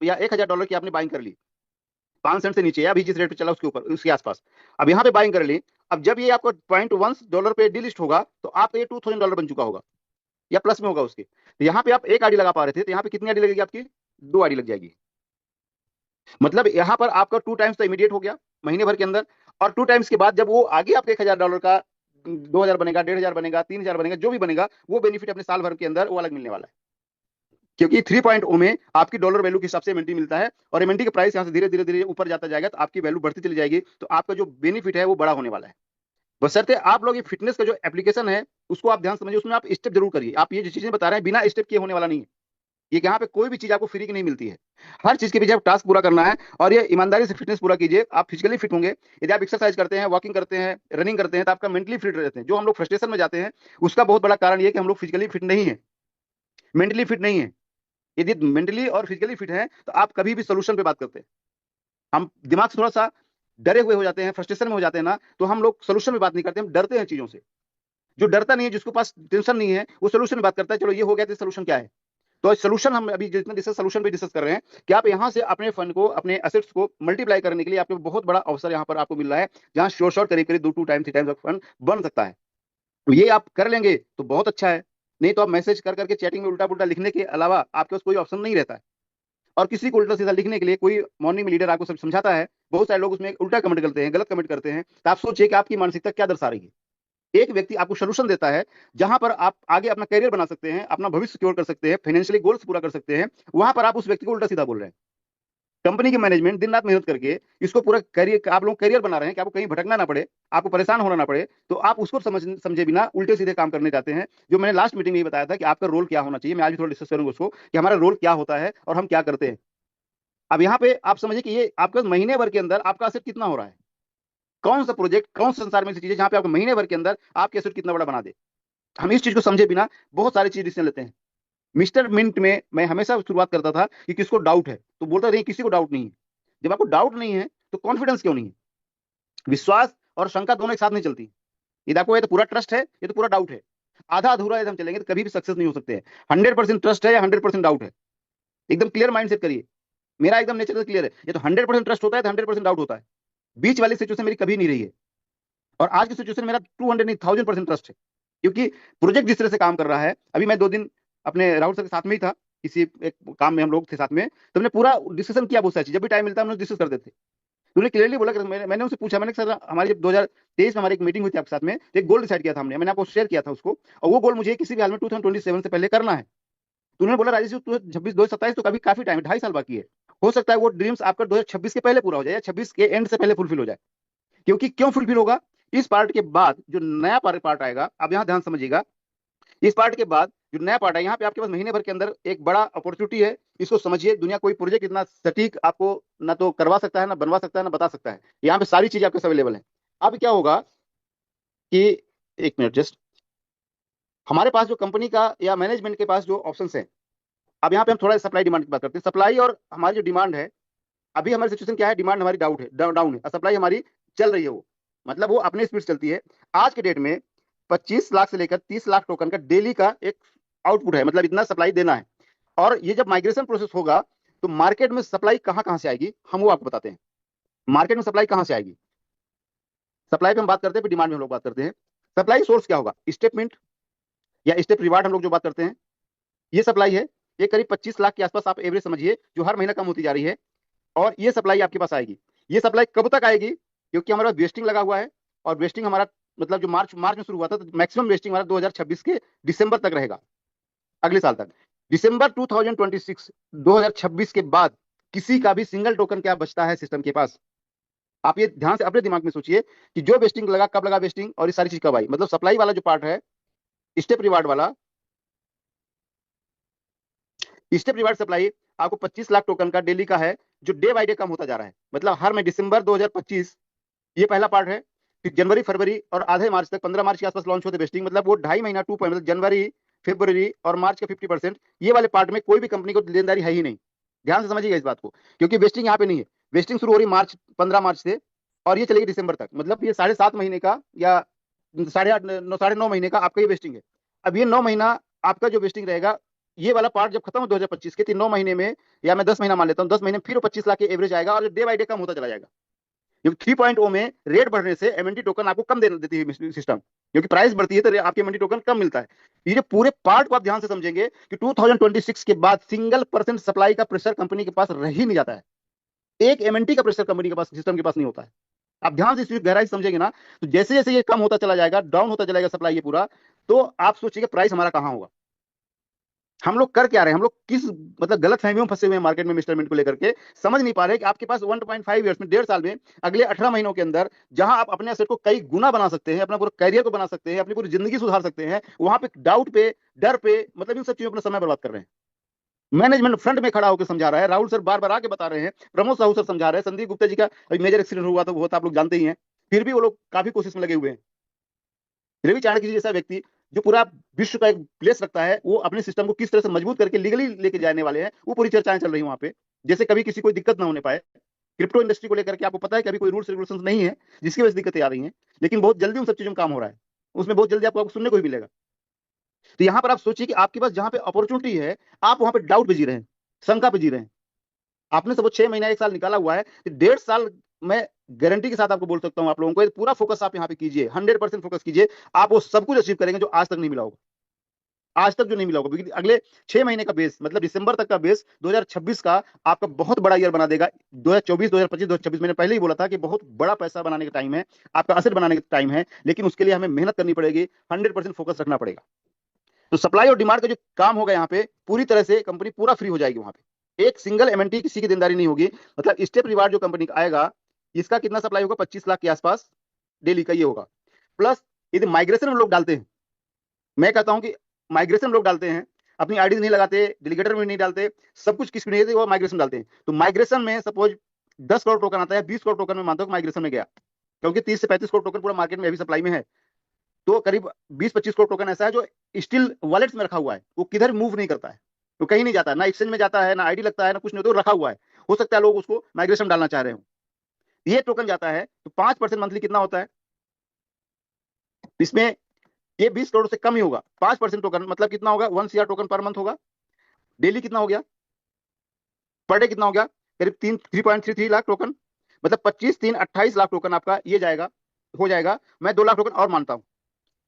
या $1,000 की आपने बाइंग कर ली 5 सेंट से नीचे, या अभी जिस रेट पे चला उसके ऊपर उसके आसपास, अब यहाँ पे बाइंग कर ली। अब जब ये आपको $0.1 पे डीलिस्ट होगा तो आपका ये $2,000 बन चुका होगा या प्लस में होगा उसके। तो यहाँ पे आप एक आईडी लगा पा रहे थे, तो यहाँ पे कितनी आईडी लगेगी आपकी? 2 आईडी लग जाएगी। मतलब यहाँ पर आपका 2 टाइम्स तो इमीडिएट हो गया महीने भर के अंदर, और 2 टाइम्स के बाद जब वो आगे आपके $1,000 का 2,000 बनेगा, 1,500 बनेगा, 3,000 बनेगा, जो भी बनेगा वो बेनिफिट अपने साल भर के अंदर वो अलग मिलने वाला है। क्योंकि 3.0 में आपकी डॉलर वैल्यू के हिसाब से एमएनटी मिलता है और एमएनटी का प्राइस यहाँ से धीरे धीरे धीरे ऊपर जाता जाएगा, तो आपकी वैल्यू बढ़ती चली जाएगी, तो आपका जो बेनिफिट है वो बड़ा होने वाला है। बशर्ते आप लोग ये फिटनेस का जो एप्लीकेशन है उसको आप ध्यान समझिए, उसमें आप स्टेप जरूर करिए। आप ये जो चीजें बता रहे हैं बिना स्टेप किए होने वाला नहीं है। ये यहाँ पे कोई भी चीज आपको फ्री की नहीं मिलती है, हर चीज के पीछे आप टास्क पूरा करना है, और ये ईमानदारी से फिटनेस पूरा कीजिए। आप फिजिकली फिट होंगे यदि आप एक्सरसाइज करते हैं, वॉकिंग करते हैं, रनिंग करते हैं, तो आपका मेंटली फिट रहते हैं। जो हम लोग फ्रस्ट्रेशन में जाते हैं उसका बहुत बड़ा कारण ये कि हम लोग फिजिकली फिट नहीं है, मेंटली फिट नहीं है। यदि मेंटली और फिजिकली फिट है तो आप कभी भी सोल्यूशन पे बात करते हैं। हम दिमाग से थोड़ा सा डरे हुए हो जाते हैं, फ्रस्ट्रेशन में हो जाते हैं ना, तो हम लोग सोल्यूशन में बात नहीं करते, हम डरते हैं चीजों से। जो डरता नहीं है, जिसके पास टेंशन नहीं है, वो सोल्यूशन में बात करता है, चलो ये हो गया तो सोल्यूशन क्या है। तो सोल्यूशन हम अभी जितना डिस्कस सोल्यूशन पे डिस्कस कर रहे हैं कि आप यहाँ से अपने फंड को, अपने एसेट्स को मल्टीप्लाई करने के लिए आपको बहुत बड़ा अवसर यहाँ पर आपको मिल रहा है, जहाँ श्योर श्योर करीब करीब 2 टाइम 3 टाइम्स फंड बन सकता है। तो ये आप कर लेंगे तो बहुत अच्छा है, नहीं तो आप मैसेज कर करके चैटिंग में उल्टा पुल्टा लिखने के अलावा आपके पास कोई ऑप्शन नहीं रहता है। और किसी को उल्टा सीधा लिखने के लिए कोई मॉर्निंग में लीडर आपको सब समझाता है, बहुत सारे लोग उसमें उल्टा कमेंट करते हैं, गलत कमेंट करते हैं, तो आप सोचिए कि आपकी मानसिकता क्या दर्शा रही है। एक व्यक्ति आपको सोल्यूशन देता है जहां पर आप आगे अपना करियर बना सकते हैं, अपना भविष्य सिक्योर कर सकते हैं, फाइनेंशियली गोल्स पूरा कर सकते हैं, वहां पर आप उस व्यक्ति को उल्टा सीधा बोल रहे हैं। कंपनी की मैनेजमेंट दिन रात मेहनत करके इसको पूरा करियर, आप लोग करियर बना रहे हैं कि आपको कहीं भटकना ना पड़े, आपको परेशान होना ना पड़े, तो आप उसको समझे बिना उल्टे सीधे काम करने जाते हैं। जो मैंने लास्ट मीटिंग में ये बताया था कि आपका रोल क्या होना चाहिए, मैं आज भी थोड़ा डिस्कस करूंगा उसको कि हमारा रोल क्या होता है और हम क्या करते हैं। अब यहाँ पे आप समझिए कि ये आपके महीने भर के अंदर आपका एसेट कितना हो रहा है, कौन सा प्रोजेक्ट, कौन सा संसार में ऐसी चीज है जहां पे आपको महीने भर के अंदर आपके एसेट कितना बड़ा बना दे। हम इस चीज को समझे बिना बहुत सारी चीज डिसीजन लेते हैं। मिस्टर मिंट में मैं हमेशा शुरुआत करता था कि किसको डाउट है, तो बोलता नहीं किसी को डाउट नहीं है। जब आपको डाउट नहीं है तो कॉन्फिडेंस क्यों नहीं है? विश्वास और शंका दोनों एक साथ नहीं चलती। यदि आपको ये तो पूरा ट्रस्ट है, ये तो पूरा डाउट है, आधा अधूरा यदि हम चलेंगे तो कभी भी सक्सेस नहीं हो सकते हैं। 100% ट्रस्ट है या 100% डाउट है, एकदम क्लियर माइंड सेट करिए। मेरा एकदम नेचर क्लियर है, ये तो 100% ट्रस्ट होता है तो 100% डाउट होता है। बीच वाली सिचुएशन मेरी कभी नहीं रही है, और आज की सिचुएशन मेरा 200 नहीं 1000% ट्रस्ट है। क्योंकि प्रोजेक्ट जिस तरह से काम कर रहा है, अभी मैं 2 दिन अपने राहुल सर के साथ में ही था, किसी एक काम में हम लोग थे साथ में, तो हमने पूरा डिस्कशन किया बहुत सारी चीज, जब भी टाइम मिलता है हम लोग डिस्कस करते थे। तो उन्होंने क्लियरली बोला कि मैंने उनसे पूछा, मैंने सर हमारी जब 2023 में हमारी एक मीटिंग हुई थी आपके साथ में, तो एक गोल डिसाइड किया था हमने, मैंने आपको शेयर किया था उसको, और वो गोल मुझे किसी भी हाल में 2027 से पहले करना है। तो उन्होंने बोला राजेश जी, 2027 तो कभी काफी टाइम है, 2.5 साल बाकी है, हो सकता है वो ड्रीम्स आपका 2026 के पहले पूरा हो जाए या 26 के एंड से पहले फुलफिल हो जाए। क्योंकि क्यों फुलफिल होगा? इस पार्ट के बाद जो नया पार्ट आएगा, अब यहाँ ध्यान समझिएगा, इस पार्ट के बाद जो नया पार्ट है, यहाँ पे आपके पास महीने भर के अंदर एक बड़ा अपॉर्चुनिटी है। इसको समझिए, दुनिया कोई प्रोजेक्ट इतना सटीक आपको ना तो करवा सकता है, ना बनवा सकता है, ना बता सकता है। यहाँ पे सारी चीजें आपके अवेलेबल है। अब क्या होगा कि, एक मिनट जस्ट, हमारे पास जो कंपनी का या मैनेजमेंट के पास जो ऑप्शंस हैं, अब यहाँ पे हम थोड़ा सप्लाई डिमांड की बात करते हैं। सप्लाई और हमारी जो डिमांड है, अभी हमारी सिचुएशन क्या है, डिमांड हमारी डाउट है, डाउन है, और सप्लाई हमारी चल रही है, वो मतलब वो अपने स्पीड चलती है। आज के डेट में 25 लाख से लेकर 30 लाख टोकन का डेली का एक आउटपुट है, मतलब इतना सप्लाई देना है। और ये जब माइग्रेशन प्रोसेस होगा तो मार्केट में सप्लाई कहां कहां से आएगी, हम वो आपको बताते हैं। मार्केट में सप्लाई कहां से आएगी? सप्लाई पे हम बात करते हैं, फिर डिमांड में हम लोग बात करते हैं। सप्लाई सोर्स क्या होगा? स्टेटमेंट या स्टेप रिवार्ड हम लोग जो बात करते हैं, ये सप्लाई है। ये करीब 25 लाख के आसपास आप एवरेज समझिए, जो हर महीना कम होती जा रही है। और ये सप्लाई आपके पास आएगी। ये सप्लाई कब तक आएगी? क्योंकि हमारा वेस्टिंग लगा हुआ है, और वेस्टिंग हमारा मतलब जो मार्च मार्च में शुरू हुआ था, तो मैक्सिमम वेस्टिंग हमारा 2026 के दिसंबर तक रहेगा, अगले साल तक। दिसंबर 2026, 2026 के बाद किसी का भी सिंगल टोकन क्या बचता है सिस्टम के पास? आप ये ध्यान से अपने दिमाग में सोचिए कि जो वेस्टिंग लगा, कब लगा वेस्टिंग, और ये सारी चीज कब आई। मतलब सप्लाई वाला जो पार्ट है, स्टेप रिवार्ड वाला, स्टेप रिवार्ड सप्लाई आपको 25 लाख टोकन का डेली का है, जो डे बाय डे कम होता जा रहा है। मतलब हर में दिसंबर 2025, ये पहला पार्ट है। फिर जनवरी, फरवरी और आधे मार्च तक, 15 मार्च के आसपास लॉन्च होते वेस्टिंग, मतलब वो 2.5 महीना, मतलब जनवरी, फरवरी और मार्च का 50%, ये वाले पार्ट में कोई भी कंपनी को लेनदारी है ही नहीं। ध्यान से समझिएगा इस बात को, क्योंकि वेस्टिंग यहाँ पे नहीं है। वेस्टिंग शुरू हो रही मार्च, 15 मार्च से, और ये चलेगी दिसंबर तक। मतलब ये 7.5 महीने का या 8.5 9.5 महीने का आपका ये वेस्टिंग है। अब ये 9 महीना आपका जो वेस्टिंग रहेगा, ये वाला पार्ट जब खत्म हो 2025 के, 9 महीने में, या मैं 10 महीना मान लेता हूँ, 10 महीने में फिर 25 लाख के एवरेज आएगा, और डे बाय डे कम होता चला जाएगा। क्योंकि 3.0 में रेट बढ़ने से एमएनटी टोकन आपको कम दे देती है सिस्टम, क्योंकि प्राइस बढ़ती है तो आपके एमएनटी टोकन कम मिलता है। ये जो पूरे पार्ट को आप ध्यान से समझेंगे कि 2026 के बाद सिंगल परसेंट सप्लाई का प्रेशर कंपनी के पास रह ही नहीं जाता है। एक एमएनटी का प्रेशर कंपनी के पास, सिस्टम के पास नहीं होता है। आप ध्यान से इस गहराई से समझेंगे ना, तो जैसे जैसे ये कम होता चला जाएगा, डाउन होता चलेगा सप्लाई ये पूरा, तो आप सोचिए प्राइस हमारा कहां होगा। हम लोग कर क्या रहे हैं? हम लोग किस मतलब गलत फहमियों में फंसे हुए हैं मार्केट में मेजरमेंट को लेकर के, समझ नहीं पा रहे कि आपके पास 1.5 ईयर्स में, 1.5 साल में, अगले 18 महीनों के अंदर, जहां आप अपने एसेट को कई गुना बना सकते हैं, अपना पूरा करियर को बना सकते हैं, अपनी पूरी जिंदगी सुधार सकते हैं, वहां पे डाउट पे, डर पे, मतलब इन सब चीजों पर समय बर्बाद कर रहे हैं। मैनेजमेंट फ्रंट में खड़ा होकर समझा रहा है, राहुल सर बार बार आके बता रहे हैं, प्रमोद साहू सर समझा रहे हैं, संदीप गुप्ता जी का अभी मेजर एक्सीडेंट हुआ था, वो तो आप लोग जानते ही हैं, फिर भी वो लोग काफी कोशिश में लगे हुए हैं। रवि चाणक्य जी जैसा व्यक्ति, जो पूरा विश्व का एक प्लेस रखता है, वो अपने सिस्टम को किस तरह से मजबूत करके लीगली लेके जाने वाले हैं, वो पूरी चर्चाएं चल रही हैं वहां पे, जैसे कभी किसी को दिक्कत ना होने पाए। क्रिप्टो इंडस्ट्री को लेकर के आपको पता है कि अभी कोई रूल्स रेगुलेशन नहीं है, जिसकी वजह से दिक्कतें आ रही हैं, लेकिन बहुत जल्दी उन सब चीजों में काम हो रहा है। उसमें बहुत जल्दी आपको सुनने को भी मिलेगा। तो यहाँ पर आप सोचिए कि आपके पास जहां पे अपॉर्चुनिटी है, आप वहां पे डाउट पे जी रहे हैं, शंका पे जी रहे हैं। आपने सब 6 महीना 1 साल निकाला हुआ है, तो 1.5 साल मैं गारंटी के साथ आपको बोल सकता हूं, आप लोगों को पूरा फोकस आप यहाँ पे कीजिए, 100% फोकस कीजिए। आप वो सब कुछ अचीव करेंगे जो आज तक नहीं मिला होगा, आज तक जो नहीं मिला होगा, क्योंकि अगले 6 महीने का बेस, मतलब दिसंबर तक का बेस 2026 का आपका बहुत बड़ा ईयर बना देगा। 2024, 2025, 2026, मैंने पहले ही बोला था कि बहुत बड़ा पैसा बनाने का टाइम है, आपका असेट बनाने का टाइम है, लेकिन उसके लिए हमें मेहनत करनी पड़ेगी, 100% फोकस रखना पड़ेगा। तो सप्लाई और डिमांड का जो काम होगा यहाँ पे, पूरी तरह से कंपनी पूरा फ्री हो जाएगी वहां पे। एक सिंगल एमएनटी किसी की देनदारी नहीं होगी। मतलब स्टेप रिवार्ड जो कंपनी का आएगा, इसका कितना सप्लाई होगा? 25 लाख के आसपास डेली का ये होगा। प्लस यदि माइग्रेशन हम लोग डालते हैं, मैं कहता हूं कि माइग्रेशन लोग डालते हैं, अपनी आईडी नहीं लगाते, डेलीगेटर में नहीं डालते, सब कुछ किस नहीं है, वो माइग्रेशन डालते हैं। तो माइग्रेशन में सपोज 10 करोड़ टोकन आता है, 20 करोड़ टोकन में मानता हूं माइग्रेशन में गया, क्योंकि 30 से 35 करोड़ टोकन पूरा मार्केट में अभी सप्लाई में है। तो करीब 20-25 करोड़ टोकन ऐसा है जो स्टिल वॉलेट्स में रखा हुआ है, वो किधर मूव नहीं करता है, वो कहीं नहीं जाता है, ना एक्सचेंज में जाता है, ना आईडी लगता है, ना कुछ नहीं होता, वो रखा हुआ है। हो सकता है लोग उसको माइग्रेशन डालना चाह रहे हो, ये टोकन जाता है तो 5% मंथली कितना होता है इसमें? ये 20 करोड़ से कम ही होगा। 5% टोकन मतलब कितना होगा? 1 CR टोकन पर मंथ होगा। डेली कितना हो गया? पर डे कितना हो गया? करीब 3.33 लाख टोकन। मतलब 25 3 28 लाख टोकन आपका ये जाएगा, हो जाएगा। मैं 2 लाख टोकन और मानता हूं,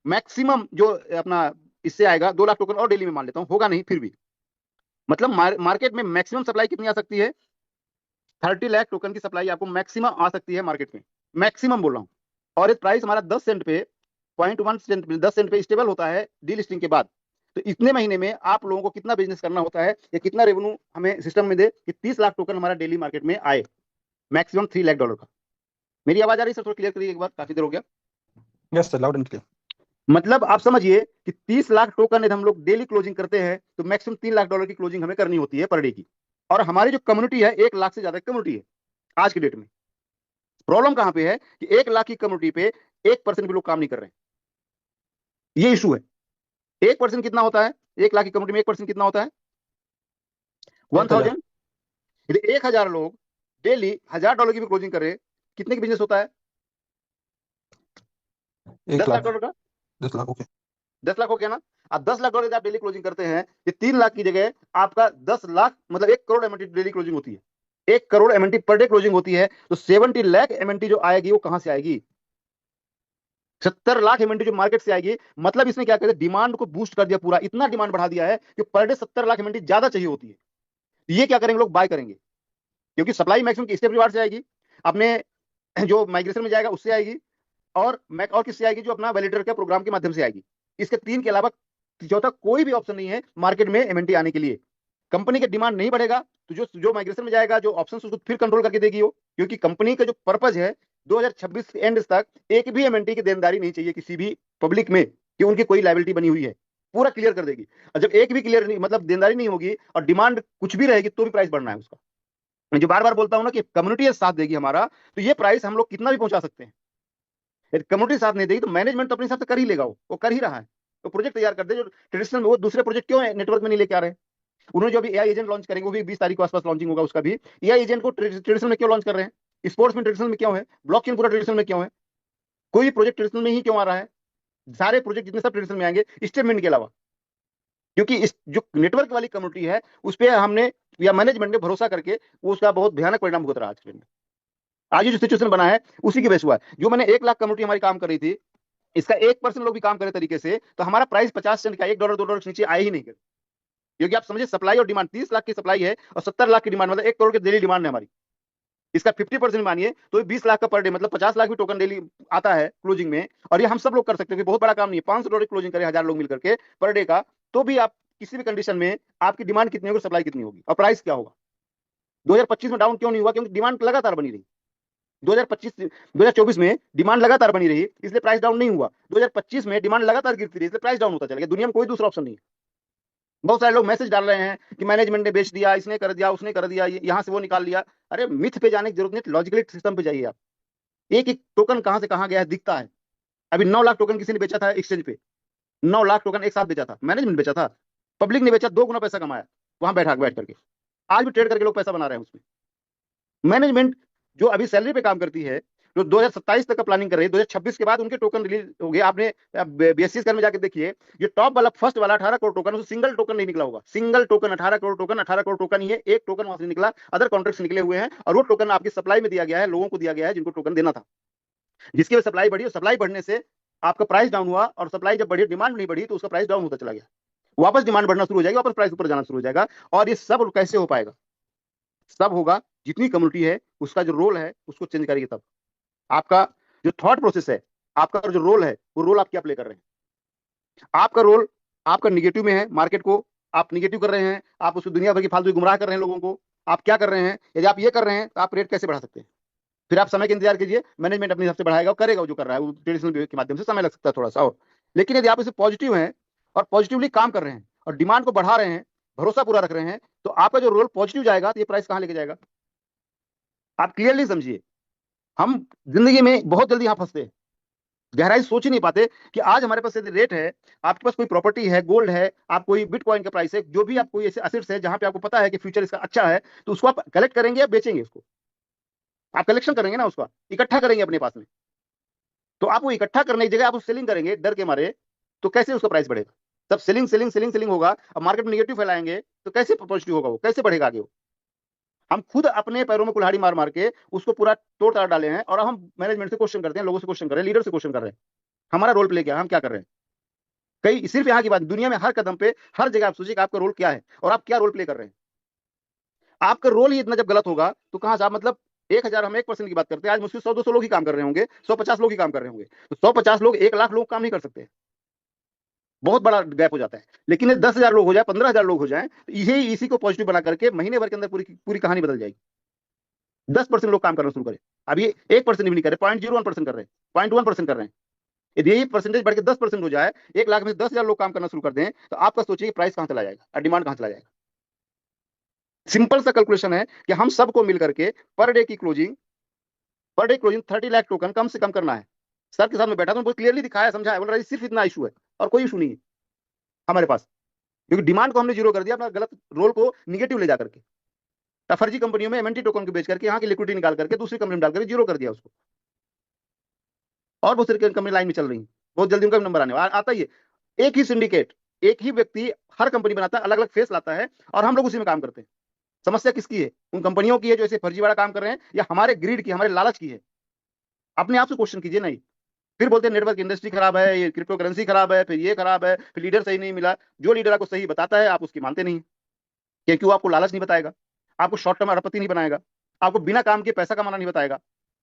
मैक्सिमम जो अपना इससे आएगा, 2 लाख टोकन और डेली में मान लेता हूं, होगा नहीं फिर भी। मतलब मार्केट में मैक्सिमम सप्लाई कितनी आ सकती है? 30 लाख टोकन की सप्लाई आपको मैक्सिमम आ सकती है मार्केट में, मैक्सिमम बोल रहा हूं। और इस प्राइस हमारा 10 सेंट पे, 0.1 सेंट, 10 सेंट पे स्टेबल होता है डी लिस्टिंग के बाद। तो इतने महीने में आप लोगों को कितना बिजनेस करना होता है, या कितना रेवेन्यू हमें सिस्टम में दे कि 30 लाख टोकन हमारा डेली मार्केट में आए, मैक्सिमम $3 लाख का। मेरी आवाज आ रही है सर? थोड़ा क्लियर करिए एक बार, काफी देर हो गया। Yes sir, loud and clear. मतलब आप समझिए कि 30 लाख टोकन यदि हम लोग डेली क्लोजिंग करते हैं, तो मैक्सिमम $3 लाख की क्लोजिंग हमें करनी होती है पर डे की। और हमारी जो कम्युनिटी है, 1 लाख से ज्यादा कम्युनिटी है आज की डेट में। प्रॉब्लम कहां पे है कि 1 लाख की कम्युनिटी पे 1% भी लोग काम नहीं कर रहे हैं, ये इशू है। 1% कितना होता है? 1 लाख की कम्युनिटी में 1% कितना होता है? 1000। 1000। यदि 1,000 लोग डेली $1,000 की भी क्लोजिंग करे, कितने की बिजनेस होता है? 1 दस लाख लाख। डॉलर का 10 लाख, ओके। 10 लाख हो गया ना? आप $10 लाख आप डेली क्लोजिंग करते हैं, ये 3 लाख की जगह आपका 10 लाख, मतलब 1 करोड़ एमएनटी डेली क्लोजिंग होती है। 1 crore MNT per day closing होती है, तो 70 लाख एमएनटी जो आएगी वो कहां से आएगी? 70 लाख इन्वेंट्री जो मार्केट से आएगी, मतलब इसने क्या किया, डिमांड को बूस्ट कर दिया, पूरा इतना डिमांड बढ़ा दिया है कि पर डे 70 लाख इन्वेंट्री ज्यादा चाहिए होती है। ये क्या करेंगे, लोग बाय करेंगे, क्योंकि सप्लाई मैक्सिमम किसके परिवार से आएगी, अपने जो माइग्रेशन में जाएगा उससे आएगी, और मैक और किससे आएगी, जो अपना वैलिडेटर के प्रोग्राम के माध्यम से आएगी। इसके तीन के अलावा चौथा कोई भी ऑप्शन नहीं है मार्केट में एमएनटी आने के लिए। कंपनी का डिमांड नहीं बढ़ेगा तो जो जो माइग्रेशन में जाएगा, जो ऑप्शन उसको फिर कंट्रोल करके देगी वो, क्योंकि कंपनी का जो पर्पज है 2026 एंड तक एक भी एमएनटी की देनदारी नहीं चाहिए किसी भी पब्लिक में कि उनकी कोई लायबिलिटी बनी हुई है, पूरा क्लियर कर देगी। और जब एक भी क्लियर नहीं, मतलब देनदारी नहीं होगी और डिमांड कुछ भी रहेगी, तो भी प्राइस बढ़ना है उसका। मैं जो बार बार बोलता हूं ना कि कम्युनिटी साथ देगी हमारा, तो ये प्राइस हम लोग कितना भी पहुंचा सकते हैं। यदि कम्युनिटी साथ नहीं देगी तो मैनेजमेंट तो अपने हिसाब से कर ही लेगा, वो कर ही रहा है। तो प्रोजेक्ट तैयार कर दे जो ट्रेडिशनल में, वो दूसरे प्रोजेक्ट क्यों नेटवर्क में नहीं लेके आ रहे हैं। उन्होंने जो अभी एआई एजेंट लॉन्च करेंगे, वो भी 20 तारीख को आसपास लॉन्चिंग होगा उसका भी। एआई एजेंट को ट्रेडिशनल में क्यों लॉन्च कर रहे हैं, स्पोर्ट्स में ट्रेडिशनल में क्यों है, ब्लॉकचेन पूरा ट्रेडिशनल में क्यों है, कोई प्रोजेक्ट ट्रेडिशनल में ही क्यों आ रहा है, सारे प्रोजेक्ट जितने सब ट्रेडिशनल में आएंगे स्टेटमेंट के अलावा, क्योंकि इस जो नेटवर्क वाली कम्युनिटी है उस पर हमने या मैनेजमेंट ने भरोसा करके वो उसका बहुत भयानक परिणाम भुगत रहा है। आज ये जो सिचुएशन बना है उसी की बेस हुआ है। जो मैंने 1 लाख कम्युनिटी हमारी काम कर रही थी, इसका 1% लोग भी काम करे तरीके से, तो हमारा प्राइस 50 सेंट का, $1 $2 नीचे आए ही नहीं कर। क्योंकि आप समझिए सप्लाई और डिमांड, 30 लाख की सप्लाई है और 70 लाख की डिमांड, मतलब 1 करोड़ की डेली डिमांड है हमारी। इसका 50% मानिए तो 20 लाख का पर डे, मतलब 50 लाख भी टोकन डेली आता है क्लोजिंग में। और ये हम सब लोग कर सकते हैं, बहुत बड़ा काम नहीं है। $500 क्लोजिंग करें 1000 लोग मिलकर के पर डे का, तो भी आप किसी भी कंडीशन में आपकी डिमांड कितनी होगी, सप्लाई कितनी होगी और प्राइस क्या होगा। 2025 में डाउन क्यों नहीं हुआ, क्योंकि डिमांड लगातार बनी रही। 2025 2024 में डिमांड लगातार बनी रही, इसलिए प्राइस डाउन नहीं हुआ। 2025 में डिमांड लगातार गिरती रही, इसलिए प्राइस डाउन होता चला गया। दुनिया में कोई दूसरा ऑप्शन नहीं है। बहुत सारे लोग मैसेज डाल रहे हैं कि मैनेजमेंट ने बेच दिया, इसने कर दिया, उसने कर दिया, यहां से वो निकाल लिया। अरे मिथ पे जाने की जरूरत नहीं, लॉजिकली सिस्टम पे जाइए आप। एक एक टोकन कहां से कहां गया है दिखता है। अभी 9 लाख टोकन किसी ने बेचा था एक्सचेंज पे, 9 लाख टोकन एक साथ बेचा था, मैनेजमेंट बेचा था, पब्लिक ने बेचा, 2 गुना पैसा कमाया वहां बैठ करके। आज भी ट्रेड करके लोग पैसा बना रहे हैं उसमें। मैनेजमेंट जो अभी सैलरी पे काम करती है, जो 2027 तक का प्लानिंग कर रही है, 2026 के बाद उनके टोकन रिलीज हो गए। आपने बीएससी में जाके देखिए, ये टॉप वाला फर्स्ट वाला 18 करोड़ टोकन, उसमें सिंगल टोकन नहीं निकला होगा। Single token 18 crore token, 18 crore token ही है, एक टोकन वहां से निकला, अदर कॉन्ट्रैक्ट्स निकले हुए हैं। और वो टोकन आपकी सप्लाई में दिया गया है, लोगों को दिया गया है जिनको टोकन देना था, जिसकी वजह सप्लाई बढ़ी, और सप्लाई बढ़ने से आपका प्राइस डाउन हुआ। और सप्लाई जब बढ़ी, डिमांड नहीं बढ़ी, तो उसका प्राइस डाउन होता चला गया। वापस डिमांड बढ़ना शुरू हो जाएगी, वापस प्राइस ऊपर जाना शुरू हो जाएगा। और ये सब कैसे हो पाएगा, सब होगा जितनी कम्युनिटी है उसका जो रोल है उसको चेंज करेगी तब। आपका जो थॉट प्रोसेस है, आपका जो रोल है, वो रोल आप क्या प्ले कर रहे हैं। आपका रोल आपका निगेटिव में है, मार्केट को आप निगेटिव कर रहे हैं, आप उसको दुनिया भर की फालतू गुमराह कर रहे हैं लोगों को। आप क्या कर रहे हैं, यदि आप ये कर रहे हैं तो आप रेट कैसे बढ़ा सकते हैं। फिर आप समय का इंतजार कीजिए, मैनेजमेंट अपने हिसाब से बढ़ाएगा और करेगा, वो जो कर रहा है वो ट्रेडिशनल के माध्यम से समय लग सकता है थोड़ा सा और। लेकिन यदि आप इसे पॉजिटिव हैं और पॉजिटिवली काम कर रहे हैं और डिमांड को बढ़ा रहे हैं, भरोसा पूरा रख रहे हैं, तो आपका जो रोल पॉजिटिव जाएगा, तो ये प्राइस कहां लेके जाएगा, आप क्लियरली समझिए। हम जिंदगी में बहुत जल्दी यहां फंसते हैं, गहराई सोच ही नहीं पाते कि आज हमारे पास यदि रेट है, आपके पास कोई प्रॉपर्टी है, गोल्ड है, आप कोई बिटकॉइन का प्राइस है, जो भी आप कोई ऐसे असेट्स है जहां पे आपको पता है कि फ्यूचर इसका अच्छा है, तो उसको आप कलेक्ट करेंगे या बेचेंगे उसको। आप कलेक्शन करेंगे ना, उसका इकट्ठा करेंगे अपने पास में। तो आप वो इकट्ठा करने की जगह आप सेलिंग करेंगे डर के मारे, तो कैसे उसका प्राइस बढ़ेगा। तब सेलिंग सेलिंग सेलिंग सेलिंग होगा, अब मार्केट में निगेटिव फैलाएंगे, तो कैसे पॉजिटिव होगा, वो कैसे बढ़ेगा आगे वो। हम खुद अपने पैरों में कुल्हाड़ी मार मार के उसको पूरा तोड़ ताड़ डाले हैं, और हम मैनेजमेंट से क्वेश्चन करते हैं, लोगों से क्वेश्चन कर रहे हैं, लीडर से क्वेश्चन कर रहे हैं, हमारा रोल प्ले क्या है, हम क्या कर रहे हैं। कई सिर्फ यहाँ की बात, दुनिया में हर कदम पे हर जगह आप सोचिए कि आपका रोल क्या है और आप क्या रोल प्ले कर रहे हैं। आपका रोल ही इतना जब गलत होगा तो कहां से आप, मतलब 1000, हम 1% की बात करते हैं, आज मुश्किल 100-200 लोग ही काम कर रहे होंगे, 150 लोग ही काम कर रहे होंगे। तो 150 लोग 1 लाख लोग काम नहीं कर सकते, बहुत बड़ा गैप हो जाता है। लेकिन 10,000 लोग हो जाए, 15,000 लोग हो जाए, तो यही इसी को पॉजिटिव बना करके महीने भर के अंदर पूरी पूरी कहानी बदल जाएगी। 10% लोग काम करना शुरू करें, अभी 1% भी नहीं कर रहे, 0.01% कर रहे हैं, 0.1% कर रहे हैं। यदि यही परसेंटेज बढ़ के 10% हो जाए, 1 लाख में 10,000 लोग काम करना शुरू कर दें, तो आपका सोचिए प्राइस कहां चला जाएगा और डिमांड कहां चला जाएगा। सिंपल सा कैलकुलेशन है कि हम सबको मिलकर के पर डे 30 लाख टोकन कम से कम करना है। सर के साथ में बैठा था, बहुत क्लियरली दिखाया, समझाया, बोल रहा है सिर्फ इतना इशू है और कोई इशू नहीं है हमारे पास, क्योंकि डिमांड को हमने जीरो कर दिया, अपना गलत रोल को निगेटिव ले जा करके, फर्जी कंपनियों में एमएनटी टोकन को बेच करके यहाँ की लिक्विडिटी निकाल करके दूसरी कंपनी में डाल करके जीरो कर दिया उसको। और बहुत सारी कंपनी लाइन में चल रही है, बहुत जल्दी उनका नंबर आता ही है। एक ही सिंडिकेट, एक ही व्यक्ति हर कंपनी बनाता है, अलग अलग फेस लाता है, और हम लोग उसी में काम करते हैं। समस्या किसकी है, उन कंपनियों की है जो ऐसे फर्जीवाड़ा काम कर रहे हैं, या हमारे ग्रीड की, हमारे लालच की है। अपने आप से क्वेश्चन कीजिए। नहीं, फिर बोलते हैं नेटवर्क इंडस्ट्री खराब है, ये क्रिप्टो करेंसी खराब है, फिर ये खराब है, फिर लीडर सही नहीं मिला। जो लीडर आपको सही बताता है आप उसकी मानते नहीं, क्योंकि वो आपको लालच नहीं बताएगा, आपको शॉर्ट टर्म अरबपति नहीं बनाएगा, आपको बिना काम के पैसा कमाना नहीं बताएगा।